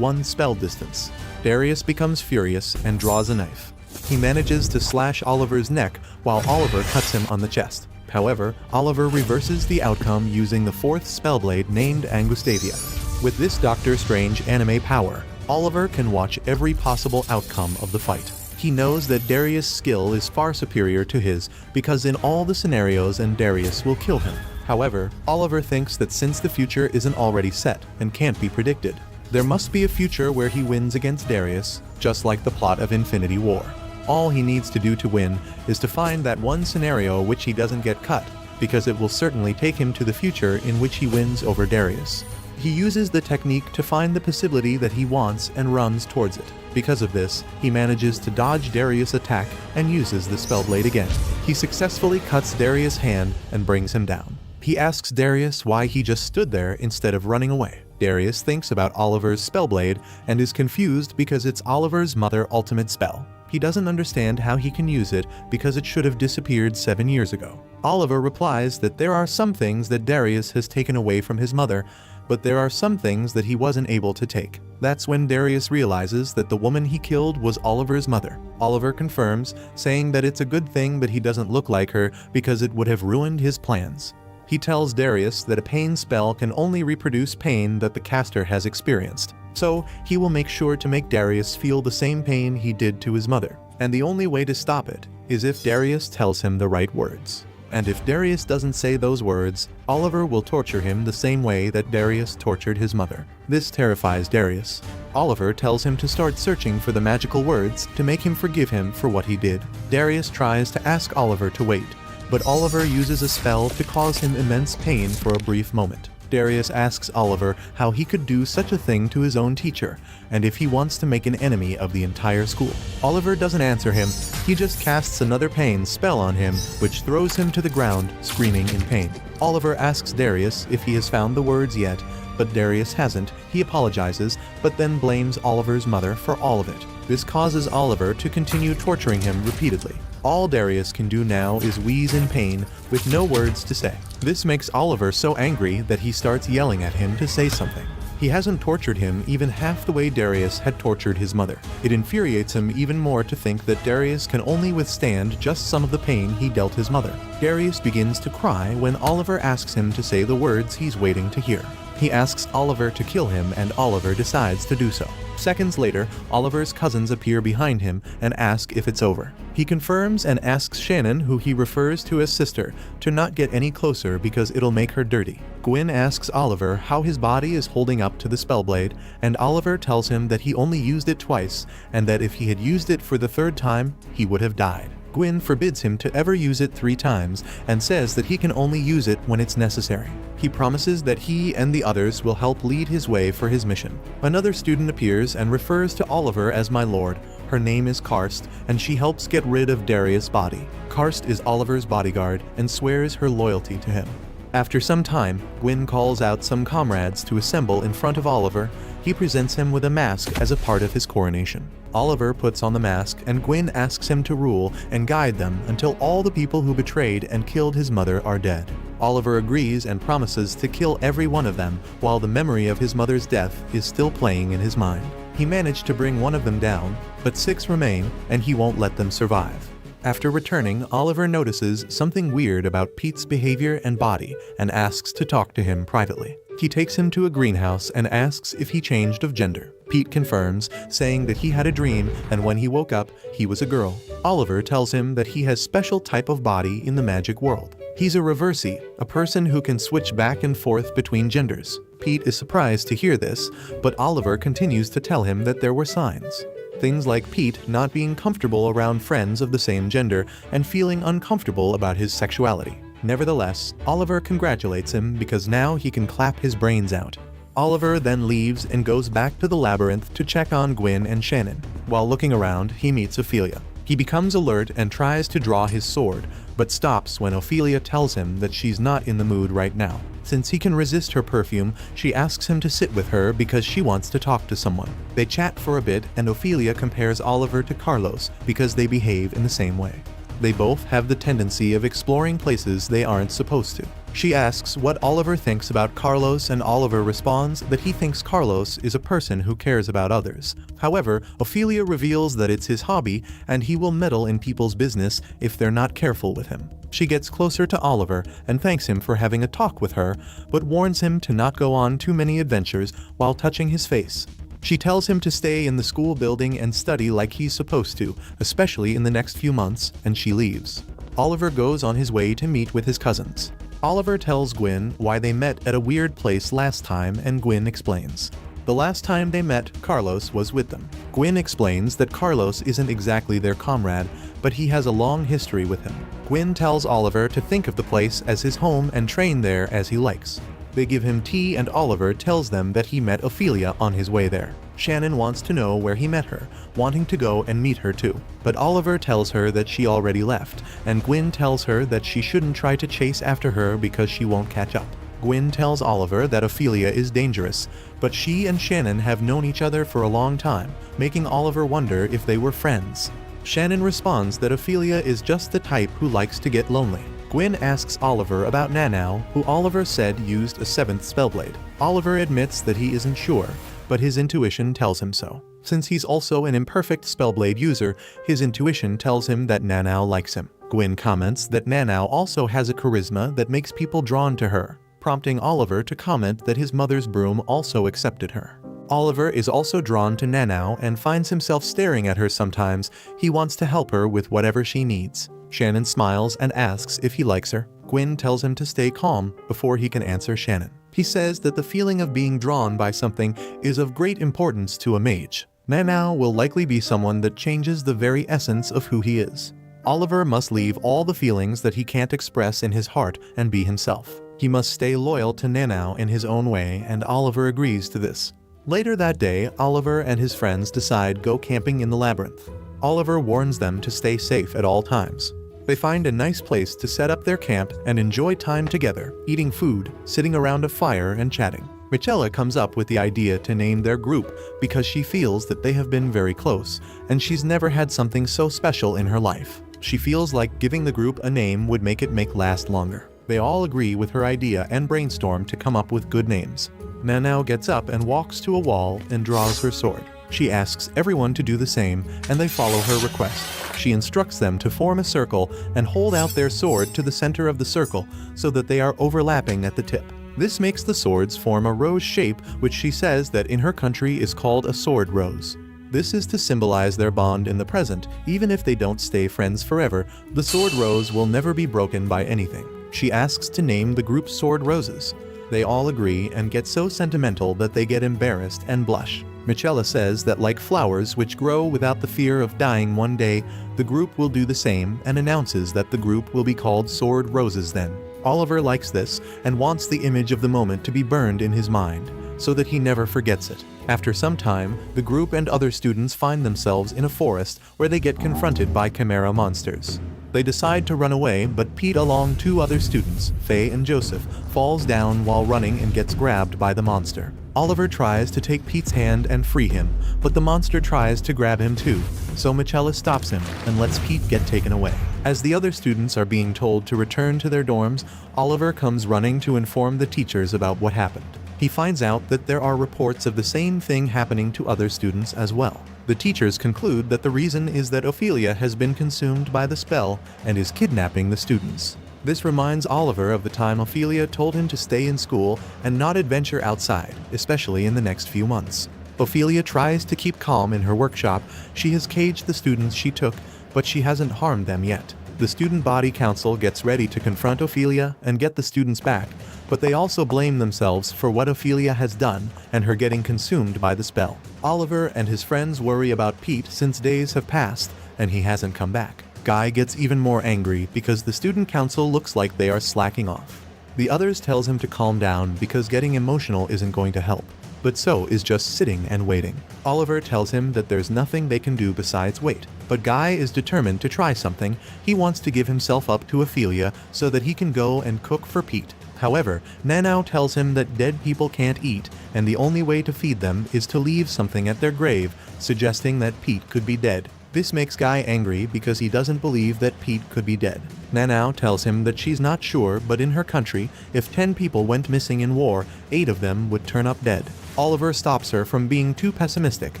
spell distance. Darius becomes furious and draws a knife. He manages to slash Oliver's neck while Oliver cuts him on the chest. However, Oliver reverses the outcome using the 4th spellblade named Angustavia. With this Doctor Strange anime power, Oliver can watch every possible outcome of the fight. He knows that Darius' skill is far superior to his because in all the scenarios Darius will kill him. However, Oliver thinks that since the future isn't already set and can't be predicted, there must be a future where he wins against Darius, just like the plot of Infinity War. All he needs to do to win is to find that one scenario which he doesn't get cut, because it will certainly take him to the future in which he wins over Darius. He uses the technique to find the possibility that he wants and runs towards it. Because of this, he manages to dodge Darius' attack and uses the spellblade again. He successfully cuts Darius' hand and brings him down. He asks Darius why he just stood there instead of running away. Darius thinks about Oliver's spellblade and is confused because it's Oliver's mother ultimate spell. He doesn't understand how he can use it because it should have disappeared 7 years ago. Oliver replies that there are some things that Darius has taken away from his mother, but there are some things that he wasn't able to take. That's when Darius realizes that the woman he killed was Oliver's mother. Oliver confirms, saying that it's a good thing that he doesn't look like her because it would have ruined his plans. He tells Darius that a pain spell can only reproduce pain that the caster has experienced. So, he will make sure to make Darius feel the same pain he did to his mother. And the only way to stop it is if Darius tells him the right words. And if Darius doesn't say those words, Oliver will torture him the same way that Darius tortured his mother. This terrifies Darius. Oliver tells him to start searching for the magical words to make him forgive him for what he did. Darius tries to ask Oliver to wait, but Oliver uses a spell to cause him immense pain for a brief moment. Darius asks Oliver how he could do such a thing to his own teacher, and if he wants to make an enemy of the entire school. Oliver doesn't answer him, he just casts another pain spell on him, which throws him to the ground, screaming in pain. Oliver asks Darius if he has found the words yet, but Darius hasn't. He apologizes, but then blames Oliver's mother for all of it. This causes Oliver to continue torturing him repeatedly. All Darius can do now is wheeze in pain with no words to say. This makes Oliver so angry that he starts yelling at him to say something. He hasn't tortured him even half the way Darius had tortured his mother. It infuriates him even more to think that Darius can only withstand just some of the pain he dealt his mother. Darius begins to cry when Oliver asks him to say the words he's waiting to hear. He asks Oliver to kill him, and Oliver decides to do so. Seconds later, Oliver's cousins appear behind him and ask if it's over. He confirms and asks Shannon, who he refers to as sister, to not get any closer because it'll make her dirty. Gwyn asks Oliver how his body is holding up to the Spellblade, and Oliver tells him that he only used it twice, and that if he had used it for the third time, he would have died. Gwyn forbids him to ever use it 3 times and says that he can only use it when it's necessary. He promises that he and the others will help lead his way for his mission. Another student appears and refers to Oliver as my lord. Her name is Karst, and she helps get rid of Darius' body. Karst is Oliver's bodyguard and swears her loyalty to him. After some time, Gwyn calls out some comrades to assemble in front of Oliver. He presents him with a mask as a part of his coronation. Oliver puts on the mask, and Gwyn asks him to rule and guide them until all the people who betrayed and killed his mother are dead. Oliver agrees and promises to kill every one of them while the memory of his mother's death is still playing in his mind. He managed to bring one of them down, but 6 remain, and he won't let them survive. After returning, Oliver notices something weird about Pete's behavior and body and asks to talk to him privately. He takes him to a greenhouse and asks if he changed of gender. Pete confirms, saying that he had a dream and when he woke up, he was a girl. Oliver tells him that he has special type of body in the magic world. He's a reversee, a person who can switch back and forth between genders. Pete is surprised to hear this, but Oliver continues to tell him that there were signs. Things like Pete not being comfortable around friends of the same gender and feeling uncomfortable about his sexuality. Nevertheless, Oliver congratulates him because now he can clap his brains out. Oliver then leaves and goes back to the labyrinth to check on Gwyn and Shannon. While looking around, he meets Ophelia. He becomes alert and tries to draw his sword, but stops when Ophelia tells him that she's not in the mood right now. Since he can resist her perfume, she asks him to sit with her because she wants to talk to someone. They chat for a bit, and Ophelia compares Oliver to Carlos because they behave in the same way. They both have the tendency of exploring places they aren't supposed to. She asks what Oliver thinks about Carlos, and Oliver responds that he thinks Carlos is a person who cares about others. However, Ophelia reveals that it's his hobby and he will meddle in people's business if they're not careful with him. She gets closer to Oliver and thanks him for having a talk with her, but warns him to not go on too many adventures while touching his face. She tells him to stay in the school building and study like he's supposed to, especially in the next few months, and she leaves. Oliver goes on his way to meet with his cousins. Oliver tells Gwyn why they met at a weird place last time, and Gwyn explains. The last time they met, Carlos was with them. Gwyn explains that Carlos isn't exactly their comrade, but he has a long history with him. Gwyn tells Oliver to think of the place as his home and train there as he likes. They give him tea, and Oliver tells them that he met Ophelia on his way there. Shannon wants to know where he met her, wanting to go and meet her too. But Oliver tells her that she already left, and Gwyn tells her that she shouldn't try to chase after her because she won't catch up. Gwyn tells Oliver that Ophelia is dangerous, but she and Shannon have known each other for a long time, making Oliver wonder if they were friends. Shannon responds that Ophelia is just the type who likes to get lonely. Gwyn asks Oliver about Nanau, who Oliver said used a 7th Spellblade. Oliver admits that he isn't sure, but his intuition tells him so. Since he's also an imperfect Spellblade user, his intuition tells him that Nanau likes him. Gwyn comments that Nanau also has a charisma that makes people drawn to her, prompting Oliver to comment that his mother's broom also accepted her. Oliver is also drawn to Nanau and finds himself staring at her sometimes. He wants to help her with whatever she needs. Shannon smiles and asks if he likes her. Gwyn tells him to stay calm before he can answer Shannon. He says that the feeling of being drawn by something is of great importance to a mage. Nanau will likely be someone that changes the very essence of who he is. Oliver must leave all the feelings that he can't express in his heart and be himself. He must stay loyal to Nanau in his own way, and Oliver agrees to this. Later that day, Oliver and his friends decide go camping in the labyrinth. Oliver warns them to stay safe at all times. They find a nice place to set up their camp and enjoy time together, eating food, sitting around a fire, and chatting. Michela comes up with the idea to name their group because she feels that they have been very close, and she's never had something so special in her life. She feels like giving the group a name would make it last longer. They all agree with her idea and brainstorm to come up with good names. Nanao gets up and walks to a wall and draws her sword. She asks everyone to do the same, and they follow her request. She instructs them to form a circle and hold out their sword to the center of the circle so that they are overlapping at the tip. This makes the swords form a rose shape, which she says that in her country is called a sword rose. This is to symbolize their bond in the present. Even if they don't stay friends forever, the sword rose will never be broken by anything. She asks to name the group Sword Roses. They all agree and get so sentimental that they get embarrassed and blush. Michella says that like flowers which grow without the fear of dying one day, the group will do the same and announces that the group will be called Sword Roses then. Oliver likes this and wants the image of the moment to be burned in his mind, so that he never forgets it. After some time, the group and other students find themselves in a forest where they get confronted by chimera monsters. They decide to run away, but Pete, along two other students, Faye and Joseph, falls down while running and gets grabbed by the monster. Oliver tries to take Pete's hand and free him, but the monster tries to grab him too, so Michella stops him and lets Pete get taken away. As the other students are being told to return to their dorms, Oliver comes running to inform the teachers about what happened. He finds out that there are reports of the same thing happening to other students as well. The teachers conclude that the reason is that Ophelia has been consumed by the spell and is kidnapping the students. This reminds Oliver of the time Ophelia told him to stay in school and not adventure outside, especially in the next few months. Ophelia tries to keep calm in her workshop. She has caged the students she took, but she hasn't harmed them yet. The student body council gets ready to confront Ophelia and get the students back, but they also blame themselves for what Ophelia has done and her getting consumed by the spell. Oliver and his friends worry about Pete since days have passed and he hasn't come back. Guy gets even more angry because the student council looks like they are slacking off. The others tells him to calm down because getting emotional isn't going to help, but so is just sitting and waiting. Oliver tells him that there's nothing they can do besides wait, but Guy is determined to try something. He wants to give himself up to Ophelia so that he can go and cook for Pete. However, Nanao tells him that dead people can't eat, and the only way to feed them is to leave something at their grave, suggesting that Pete could be dead. This makes Guy angry because he doesn't believe that Pete could be dead. Nanao tells him that she's not sure, but in her country, if 10 people went missing in war, 8 of them would turn up dead. Oliver stops her from being too pessimistic,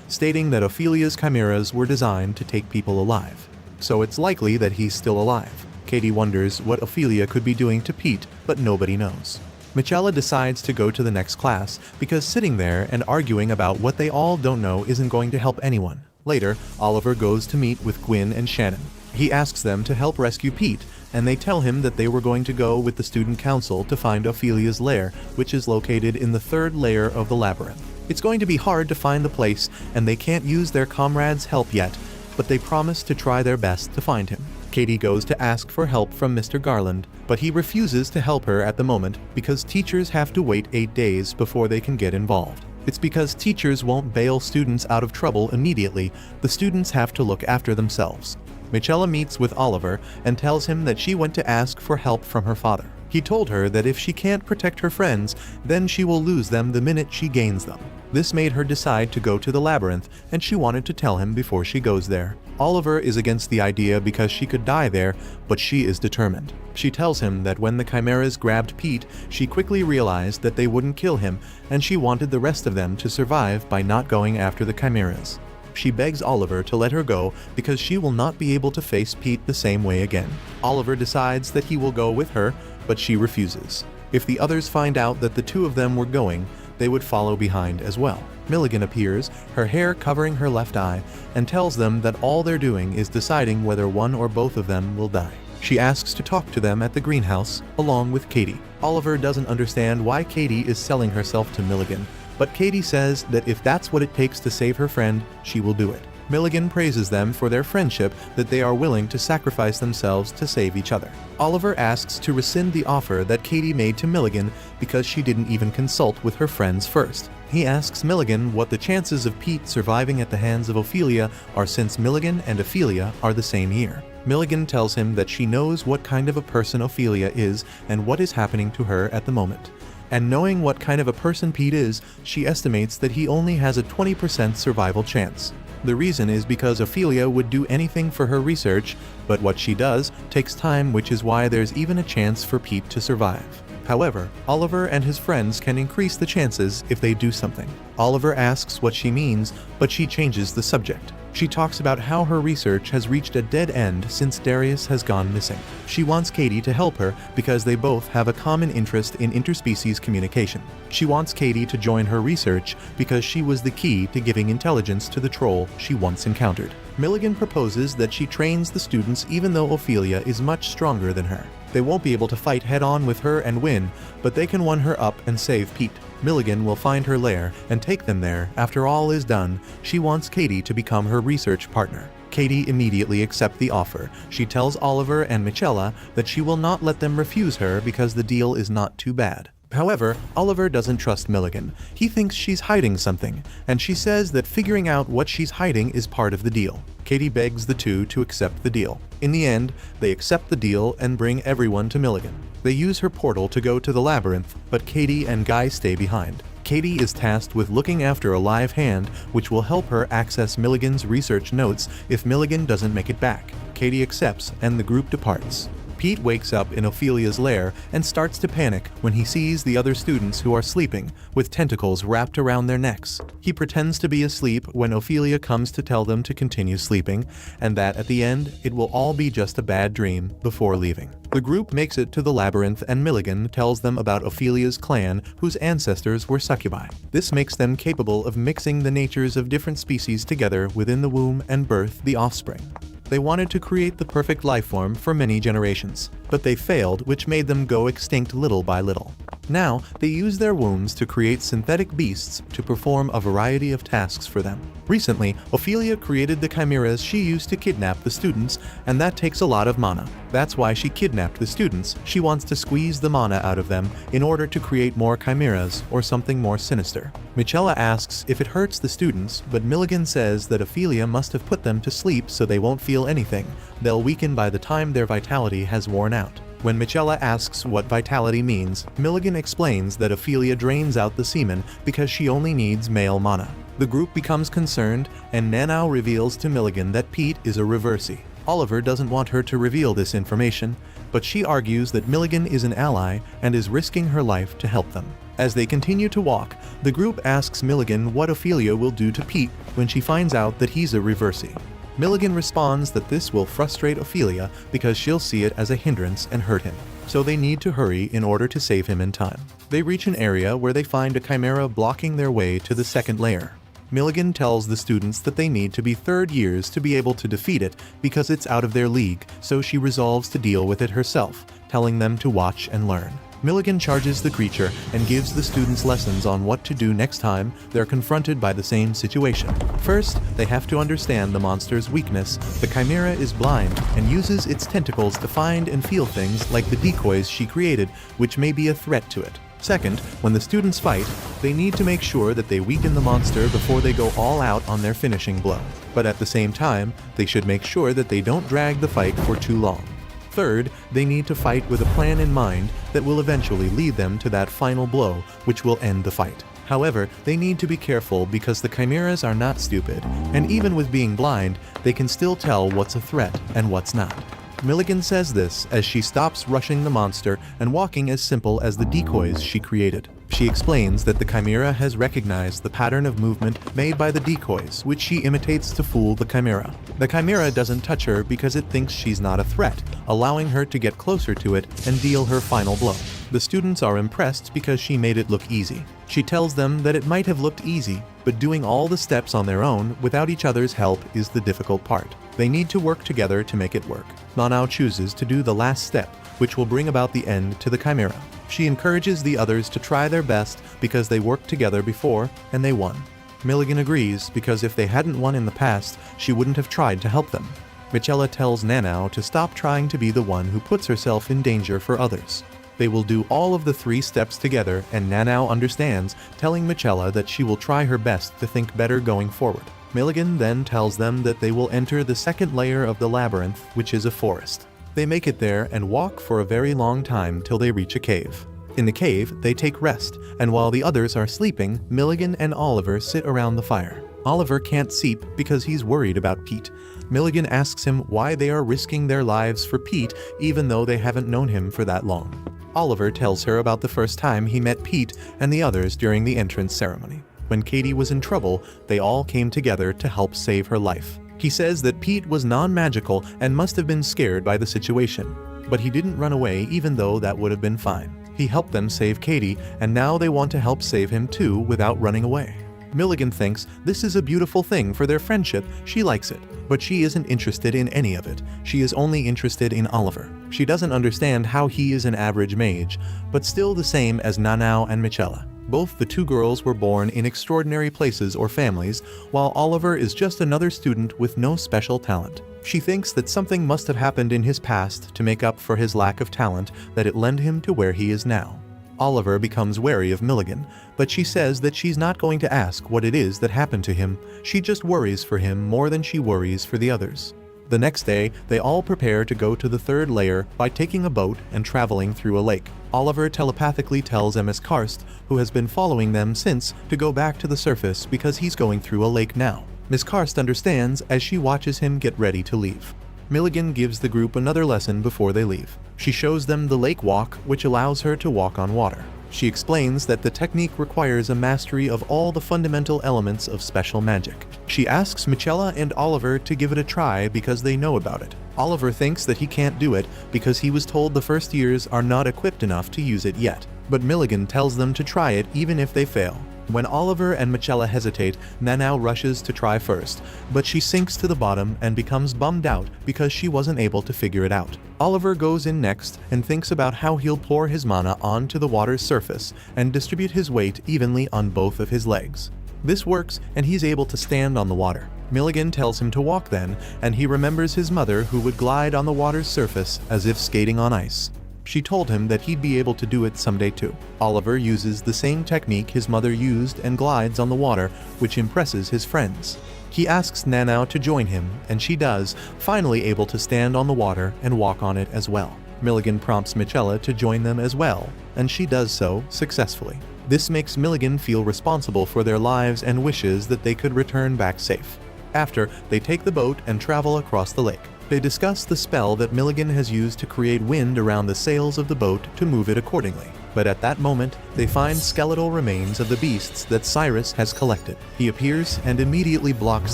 stating that Ophelia's chimeras were designed to take people alive. So it's likely that he's still alive. Katie wonders what Ophelia could be doing to Pete, but nobody knows. Michella decides to go to the next class because sitting there and arguing about what they all don't know isn't going to help anyone. Later, Oliver goes to meet with Gwyn and Shannon. He asks them to help rescue Pete, and they tell him that they were going to go with the student council to find Ophelia's lair, which is located in the 3rd layer of the labyrinth. It's going to be hard to find the place, and they can't use their comrades' help yet, but they promise to try their best to find him. Katie goes to ask for help from Mr. Garland, but he refuses to help her at the moment because teachers have to wait 8 days before they can get involved. It's because teachers won't bail students out of trouble immediately. The students have to look after themselves. Michella meets with Oliver and tells him that she went to ask for help from her father. He told her that if she can't protect her friends, then she will lose them the minute she gains them. This made her decide to go to the labyrinth, and she wanted to tell him before she goes there. Oliver is against the idea because she could die there, but she is determined. She tells him that when the chimeras grabbed Pete, she quickly realized that they wouldn't kill him, and she wanted the rest of them to survive by not going after the chimeras. She begs Oliver to let her go because she will not be able to face Pete the same way again. Oliver decides that he will go with her, but she refuses. If the others find out that the two of them were going, they would follow behind as well. Milligan appears, her hair covering her left eye, and tells them that all they're doing is deciding whether one or both of them will die. She asks to talk to them at the greenhouse, along with Katie. Oliver doesn't understand why Katie is selling herself to Milligan, but Katie says that if that's what it takes to save her friend, she will do it. Milligan praises them for their friendship, that they are willing to sacrifice themselves to save each other. Oliver asks to rescind the offer that Katie made to Milligan because she didn't even consult with her friends first. He asks Milligan what the chances of Pete surviving at the hands of Ophelia are since Milligan and Ophelia are the same year. Milligan tells him that she knows what kind of a person Ophelia is and what is happening to her at the moment. And knowing what kind of a person Pete is, she estimates that he only has a 20% survival chance. The reason is because Ophelia would do anything for her research, but what she does takes time, which is why there's even a chance for Pete to survive. However, Oliver and his friends can increase the chances if they do something. Oliver asks what she means, but she changes the subject. She talks about how her research has reached a dead end since Darius has gone missing. She wants Katie to help her because they both have a common interest in interspecies communication. She wants Katie to join her research because she was the key to giving intelligence to the troll she once encountered. Milligan proposes that she trains the students even though Ophelia is much stronger than her. They won't be able to fight head-on with her and win, but they can one her up and save Pete. Milligan will find her lair and take them there. After all is done, she wants Katie to become her research partner. Katie immediately accepts the offer. She tells Oliver and Michella that she will not let them refuse her because the deal is not too bad. However, Oliver doesn't trust Milligan. He thinks she's hiding something, and she says that figuring out what she's hiding is part of the deal. Katie begs the two to accept the deal. In the end, they accept the deal and bring everyone to Milligan. They use her portal to go to the labyrinth, but Katie and Guy stay behind. Katie is tasked with looking after a live hand, which will help her access Milligan's research notes if Milligan doesn't make it back. Katie accepts, and the group departs. Pete wakes up in Ophelia's lair and starts to panic when he sees the other students who are sleeping, with tentacles wrapped around their necks. He pretends to be asleep when Ophelia comes to tell them to continue sleeping, and that at the end, it will all be just a bad dream before leaving. The group makes it to the labyrinth and Milligan tells them about Ophelia's clan, whose ancestors were succubi. This makes them capable of mixing the natures of different species together within the womb and birth the offspring. They wanted to create the perfect life form for many generations, but they failed, which made them go extinct little by little. Now, they use their wombs to create synthetic beasts to perform a variety of tasks for them. Recently, Ophelia created the chimeras she used to kidnap the students, and that takes a lot of mana. That's why she kidnapped the students. She wants to squeeze the mana out of them in order to create more chimeras or something more sinister. Michella asks if it hurts the students, but Milligan says that Ophelia must have put them to sleep so they won't feel anything. They'll weaken by the time their vitality has worn out. When Michella asks what vitality means, Milligan explains that Ophelia drains out the semen because she only needs male mana. The group becomes concerned, and Nanau reveals to Milligan that Pete is a reversey. Oliver doesn't want her to reveal this information, but she argues that Milligan is an ally and is risking her life to help them. As they continue to walk, the group asks Milligan what Ophelia will do to Pete when she finds out that he's a reversey. Milligan responds that this will frustrate Ophelia because she'll see it as a hindrance and hurt him. So they need to hurry in order to save him in time. They reach an area where they find a chimera blocking their way to the second layer. Milligan tells the students that they need to be third years to be able to defeat it because it's out of their league, so she resolves to deal with it herself, telling them to watch and learn. Milligan charges the creature and gives the students lessons on what to do next time they're confronted by the same situation. First, they have to understand the monster's weakness. The chimera is blind and uses its tentacles to find and feel things like the decoys she created, which may be a threat to it. Second, when the students fight, they need to make sure that they weaken the monster before they go all out on their finishing blow. But at the same time, they should make sure that they don't drag the fight for too long. Third, they need to fight with a plan in mind that will eventually lead them to that final blow, which will end the fight. However, they need to be careful because the chimeras are not stupid, and even with being blind, they can still tell what's a threat and what's not. Milligan says this as she stops rushing the monster and walking as simple as the decoys she created. She explains that the chimera has recognized the pattern of movement made by the decoys, which she imitates to fool the chimera. The chimera doesn't touch her because it thinks she's not a threat, allowing her to get closer to it and deal her final blow. The students are impressed because she made it look easy. She tells them that it might have looked easy, but doing all the steps on their own without each other's help is the difficult part. They need to work together to make it work. Nanau chooses to do the last step, which will bring about the end to the chimera. She encourages the others to try their best because they worked together before and they won. Milligan agrees because if they hadn't won in the past, she wouldn't have tried to help them. Michella tells Nanau to stop trying to be the one who puts herself in danger for others. They will do all of the 3 steps together, and Nanau understands, telling Michella that she will try her best to think better going forward. Milligan then tells them that they will enter the second layer of the labyrinth, which is a forest. They make it there and walk for a very long time till they reach a cave. In the cave, they take rest, and while the others are sleeping, Milligan and Oliver sit around the fire. Oliver can't sleep because he's worried about Pete. Milligan asks him why they are risking their lives for Pete even though they haven't known him for that long. Oliver tells her about the first time he met Pete and the others during the entrance ceremony. When Katie was in trouble, they all came together to help save her life. He says that Pete was non-magical and must have been scared by the situation, but he didn't run away even though that would have been fine. He helped them save Katie, and now they want to help save him too without running away. Milligan thinks this is a beautiful thing for their friendship. She likes it, but she isn't interested in any of it. She is only interested in Oliver. She doesn't understand how he is an average mage, but still the same as Nanao and Michela. Both the two girls were born in extraordinary places or families, while Oliver is just another student with no special talent. She thinks that something must have happened in his past to make up for his lack of talent, that it led him to where he is now. Oliver becomes wary of Milligan, but she says that she's not going to ask what it is that happened to him. She just worries for him more than she worries for the others. The next day, they all prepare to go to the third layer by taking a boat and traveling through a lake. Oliver telepathically tells MS Karst, who has been following them since, to go back to the surface because he's going through a lake now. Ms. Karst understands as she watches him get ready to leave. Milligan gives the group another lesson before they leave. She shows them the lake walk, which allows her to walk on water. She explains that the technique requires a mastery of all the fundamental elements of special magic. She asks Michela and Oliver to give it a try because they know about it. Oliver thinks that he can't do it because he was told the first years are not equipped enough to use it yet. But Milligan tells them to try it even if they fail. When Oliver and Michela hesitate, Nanao rushes to try first, but she sinks to the bottom and becomes bummed out because she wasn't able to figure it out. Oliver goes in next and thinks about how he'll pour his mana onto the water's surface and distribute his weight evenly on both of his legs. This works and he's able to stand on the water. Milligan tells him to walk then, and he remembers his mother who would glide on the water's surface as if skating on ice. She told him that he'd be able to do it someday too. Oliver uses the same technique his mother used and glides on the water, which impresses his friends. He asks Nanao to join him, and she does, finally able to stand on the water and walk on it as well. Milligan prompts Michela to join them as well, and she does so successfully. This makes Milligan feel responsible for their lives and wishes that they could return back safe. After, they take the boat and travel across the lake. They discuss the spell that Milligan has used to create wind around the sails of the boat to move it accordingly. But at that moment, they find skeletal remains of the beasts that Cyrus has collected. He appears and immediately blocks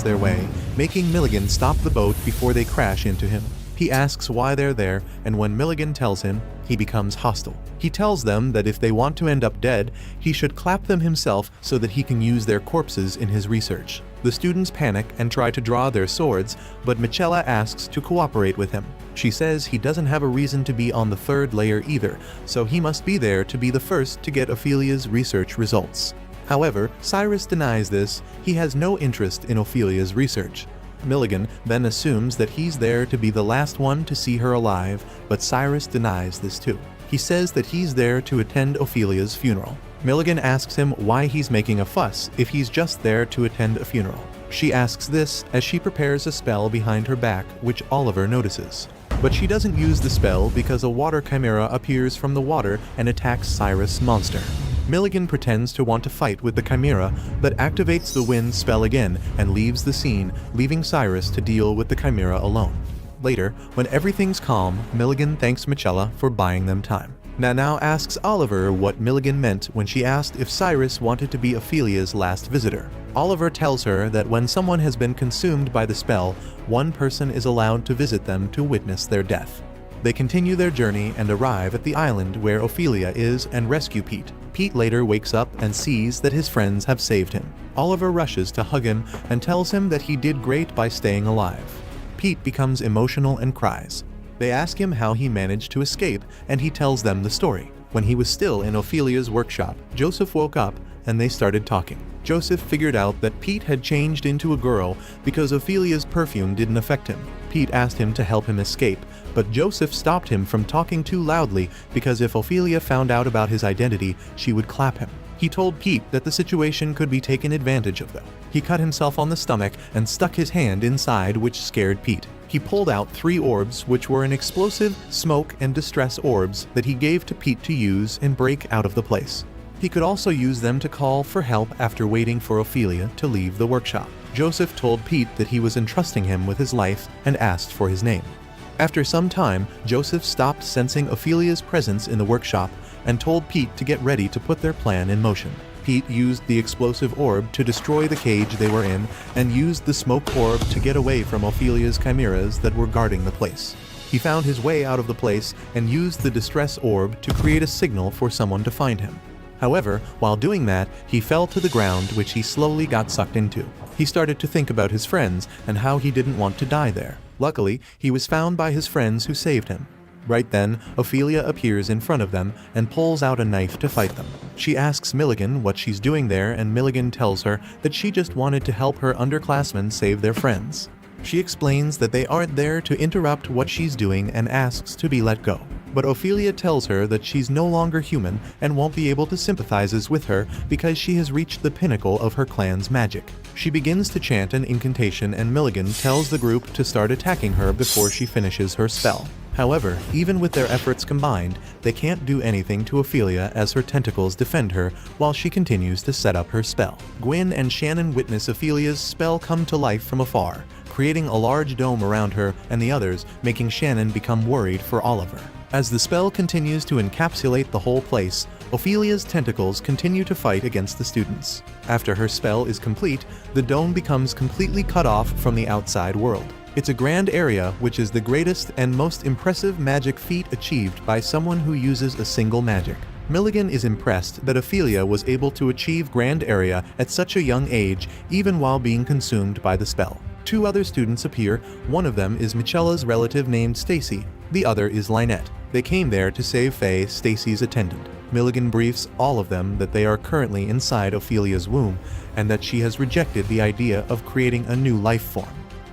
their way, making Milligan stop the boat before they crash into him. He asks why they're there, and when Milligan tells him, he becomes hostile. He tells them that if they want to end up dead, he should clap them himself so that he can use their corpses in his research. The students panic and try to draw their swords, but Michela asks to cooperate with him. She says he doesn't have a reason to be on the third layer either, so he must be there to be the first to get Ophelia's research results. However, Cyrus denies this. He has no interest in Ophelia's research. Milligan then assumes that he's there to be the last one to see her alive, but Cyrus denies this too. He says that he's there to attend Ophelia's funeral. Milligan asks him why he's making a fuss if he's just there to attend a funeral. She asks this as she prepares a spell behind her back, which Oliver notices. But she doesn't use the spell because a water chimera appears from the water and attacks Cyrus' monster. Milligan pretends to want to fight with the chimera, but activates the wind spell again and leaves the scene, leaving Cyrus to deal with the chimera alone. Later, when everything's calm, Milligan thanks Michela for buying them time. Nanao asks Oliver what Milligan meant when she asked if Cyrus wanted to be Ophelia's last visitor. Oliver tells her that when someone has been consumed by the spell, one person is allowed to visit them to witness their death. They continue their journey and arrive at the island where Ophelia is and rescue Pete. Pete later wakes up and sees that his friends have saved him. Oliver rushes to hug him and tells him that he did great by staying alive. Pete becomes emotional and cries. They ask him how he managed to escape, and he tells them the story. When he was still in Ophelia's workshop, Joseph woke up and they started talking. Joseph figured out that Pete had changed into a girl because Ophelia's perfume didn't affect him. Pete asked him to help him escape, but Joseph stopped him from talking too loudly because if Ophelia found out about his identity, she would clap him. He told Pete that the situation could be taken advantage of though. He cut himself on the stomach and stuck his hand inside, which scared Pete. He pulled out 3 orbs, which were an explosive, smoke, and distress orbs that he gave to Pete to use and break out of the place. He could also use them to call for help after waiting for Ophelia to leave the workshop. Joseph told Pete that he was entrusting him with his life and asked for his name. After some time, Joseph stopped sensing Ophelia's presence in the workshop and told Pete to get ready to put their plan in motion. Pete used the explosive orb to destroy the cage they were in and used the smoke orb to get away from Ophelia's chimeras that were guarding the place. He found his way out of the place and used the distress orb to create a signal for someone to find him. However, while doing that, he fell to the ground, which he slowly got sucked into. He started to think about his friends and how he didn't want to die there. Luckily, he was found by his friends who saved him. Right then, Ophelia appears in front of them and pulls out a knife to fight them. She asks Milligan what she's doing there, and Milligan tells her that she just wanted to help her underclassmen save their friends. She explains that they aren't there to interrupt what she's doing and asks to be let go. But Ophelia tells her that she's no longer human and won't be able to sympathize with her because she has reached the pinnacle of her clan's magic. She begins to chant an incantation, and Milligan tells the group to start attacking her before she finishes her spell. However, even with their efforts combined, they can't do anything to Ophelia as her tentacles defend her while she continues to set up her spell. Gwyn and Shannon witness Ophelia's spell come to life from afar, creating a large dome around her and the others, making Shannon become worried for Oliver. As the spell continues to encapsulate the whole place, Ophelia's tentacles continue to fight against the students. After her spell is complete, the dome becomes completely cut off from the outside world. It's a grand area, which is the greatest and most impressive magic feat achieved by someone who uses a single magic. Milligan is impressed that Ophelia was able to achieve grand area at such a young age, even while being consumed by the spell. Two other students appear. One of them is Michella's relative named Stacy. The other is Lynette. They came there to save Faye, Stacy's attendant. Milligan briefs all of them that they are currently inside Ophelia's womb and that she has rejected the idea of creating a new life form.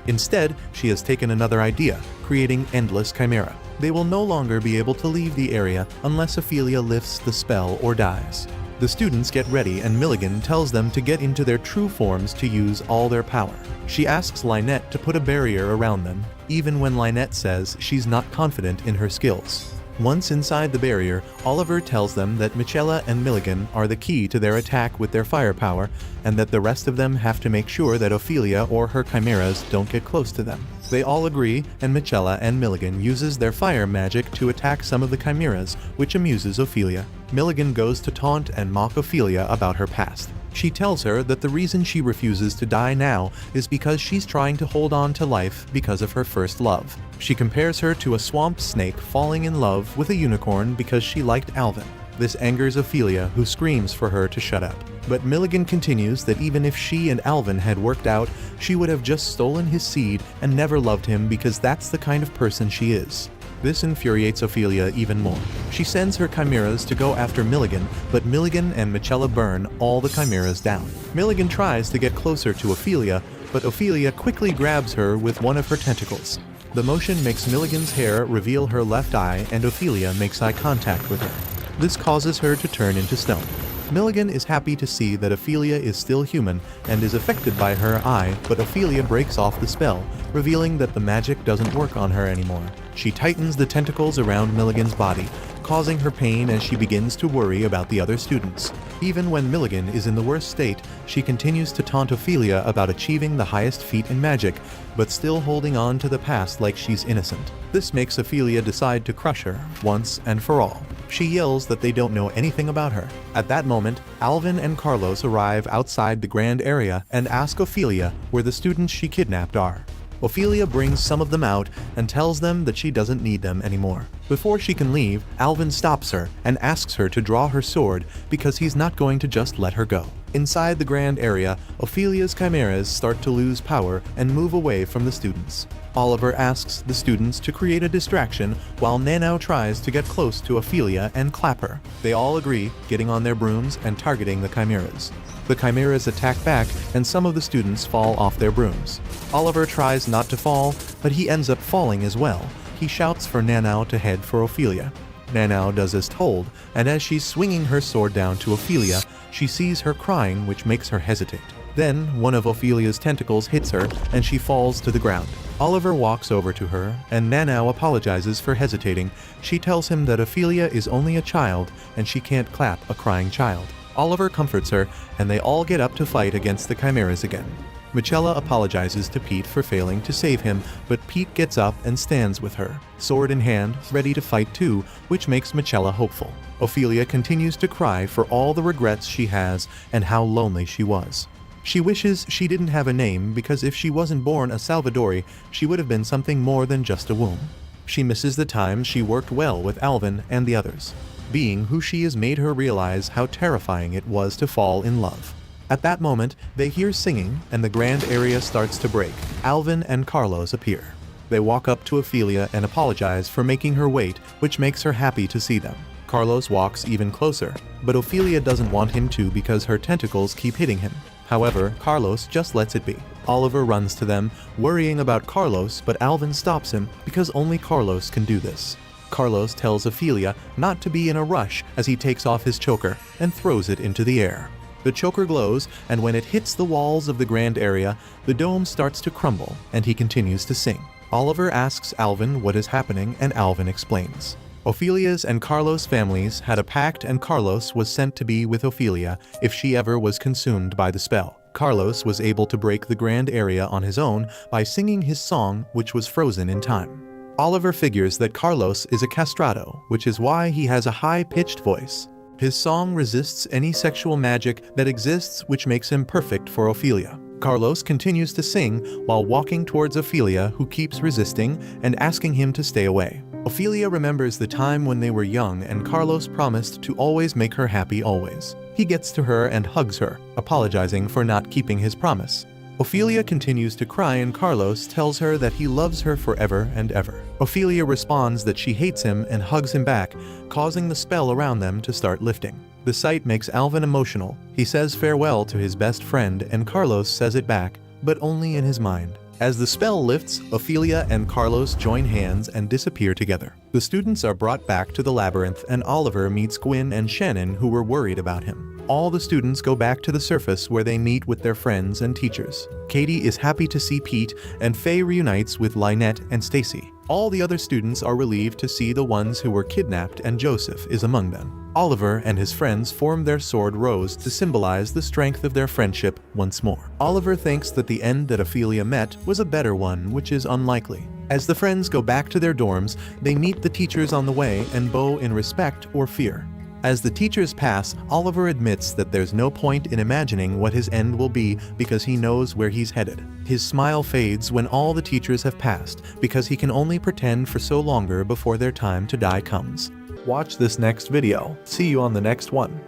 Instead, she has taken another idea, creating Endless Chimera. They will no longer be able to leave the area unless Ophelia lifts the spell or dies. The students get ready, and Milligan tells them to get into their true forms to use all their power. She asks Lynette to put a barrier around them, even when Lynette says she's not confident in her skills. Once inside the barrier, Oliver tells them that Michella and Milligan are the key to their attack with their firepower, and that the rest of them have to make sure that Ophelia or her chimeras don't get close to them. They all agree, and Michella and Milligan uses their fire magic to attack some of the chimeras, which amuses Ophelia. Milligan goes to taunt and mock Ophelia about her past. She tells her that the reason she refuses to die now is because she's trying to hold on to life because of her first love. She compares her to a swamp snake falling in love with a unicorn because she liked Alvin. This angers Ophelia, who screams for her to shut up. But Milligan continues that even if she and Alvin had worked out, she would have just stolen his seed and never loved him because that's the kind of person she is. This infuriates Ophelia even more. She sends her chimeras to go after Milligan, but Milligan and Michella burn all the chimeras down. Milligan tries to get closer to Ophelia, but Ophelia quickly grabs her with one of her tentacles. The motion makes Milligan's hair reveal her left eye, and Ophelia makes eye contact with her. This causes her to turn into stone. Milligan is happy to see that Ophelia is still human and is affected by her eye, but Ophelia breaks off the spell, revealing that the magic doesn't work on her anymore. She tightens the tentacles around Milligan's body, causing her pain as she begins to worry about the other students. Even when Milligan is in the worst state, she continues to taunt Ophelia about achieving the highest feat in magic, but still holding on to the past like she's innocent. This makes Ophelia decide to crush her, once and for all. She yells that they don't know anything about her. At that moment, Alvin and Carlos arrive outside the grand area and ask Ophelia where the students she kidnapped are. Ophelia brings some of them out and tells them that she doesn't need them anymore. Before she can leave, Alvin stops her and asks her to draw her sword because he's not going to just let her go. Inside the grand area, Ophelia's chimeras start to lose power and move away from the students. Oliver asks the students to create a distraction while Nanau tries to get close to Ophelia and clap her. They all agree, getting on their brooms and targeting the chimeras. The chimeras attack back, and some of the students fall off their brooms. Oliver tries not to fall, but he ends up falling as well. He shouts for Nanau to head for Ophelia. Nanau does as told, and as she's swinging her sword down to Ophelia, she sees her crying, which makes her hesitate. Then, one of Ophelia's tentacles hits her, and she falls to the ground. Oliver walks over to her, and Nanau apologizes for hesitating. She tells him that Ophelia is only a child, and she can't clap a crying child. Oliver comforts her, and they all get up to fight against the chimeras again. Michella apologizes to Pete for failing to save him, but Pete gets up and stands with her, sword in hand, ready to fight too, which makes Michella hopeful. Ophelia continues to cry for all the regrets she has and how lonely she was. She wishes she didn't have a name because if she wasn't born a Salvadori, she would have been something more than just a womb. She misses the time she worked well with Alvin and the others. Being who she is made her realize how terrifying it was to fall in love. At that moment, they hear singing and the grand area starts to break. Alvin and Carlos appear. They walk up to Ophelia and apologize for making her wait, which makes her happy to see them. Carlos walks even closer, but Ophelia doesn't want him to because her tentacles keep hitting him. However, Carlos just lets it be. Oliver runs to them, worrying about Carlos, but Alvin stops him because only Carlos can do this. Carlos tells Ophelia not to be in a rush as he takes off his choker and throws it into the air. The choker glows, and when it hits the walls of the grand area, the dome starts to crumble, and he continues to sing. Oliver asks Alvin what is happening, and Alvin explains. Ophelia's and Carlos' families had a pact, and Carlos was sent to be with Ophelia if she ever was consumed by the spell. Carlos was able to break the grand area on his own by singing his song, which was frozen in time. Oliver figures that Carlos is a castrato, which is why he has a high-pitched voice. His song resists any sexual magic that exists, which makes him perfect for Ophelia. Carlos continues to sing while walking towards Ophelia, who keeps resisting and asking him to stay away. Ophelia remembers the time when they were young and Carlos promised to always make her happy always. He gets to her and hugs her, apologizing for not keeping his promise. Ophelia continues to cry and Carlos tells her that he loves her forever and ever. Ophelia responds that she hates him and hugs him back, causing the spell around them to start lifting. The sight makes Alvin emotional. He says farewell to his best friend and Carlos says it back, but only in his mind. As the spell lifts, Ophelia and Carlos join hands and disappear together. The students are brought back to the labyrinth and Oliver meets Gwen and Shannon, who were worried about him. All the students go back to the surface where they meet with their friends and teachers. Katie is happy to see Pete and Faye reunites with Lynette and Stacy. All the other students are relieved to see the ones who were kidnapped and Joseph is among them. Oliver and his friends form their sword rose to symbolize the strength of their friendship once more. Oliver thinks that the end that Ophelia met was a better one, which is unlikely. As the friends go back to their dorms, they meet the teachers on the way and bow in respect or fear. As the teachers pass, Oliver admits that there's no point in imagining what his end will be because he knows where he's headed. His smile fades when all the teachers have passed because he can only pretend for so longer before their time to die comes. Watch this next video. See you on the next one.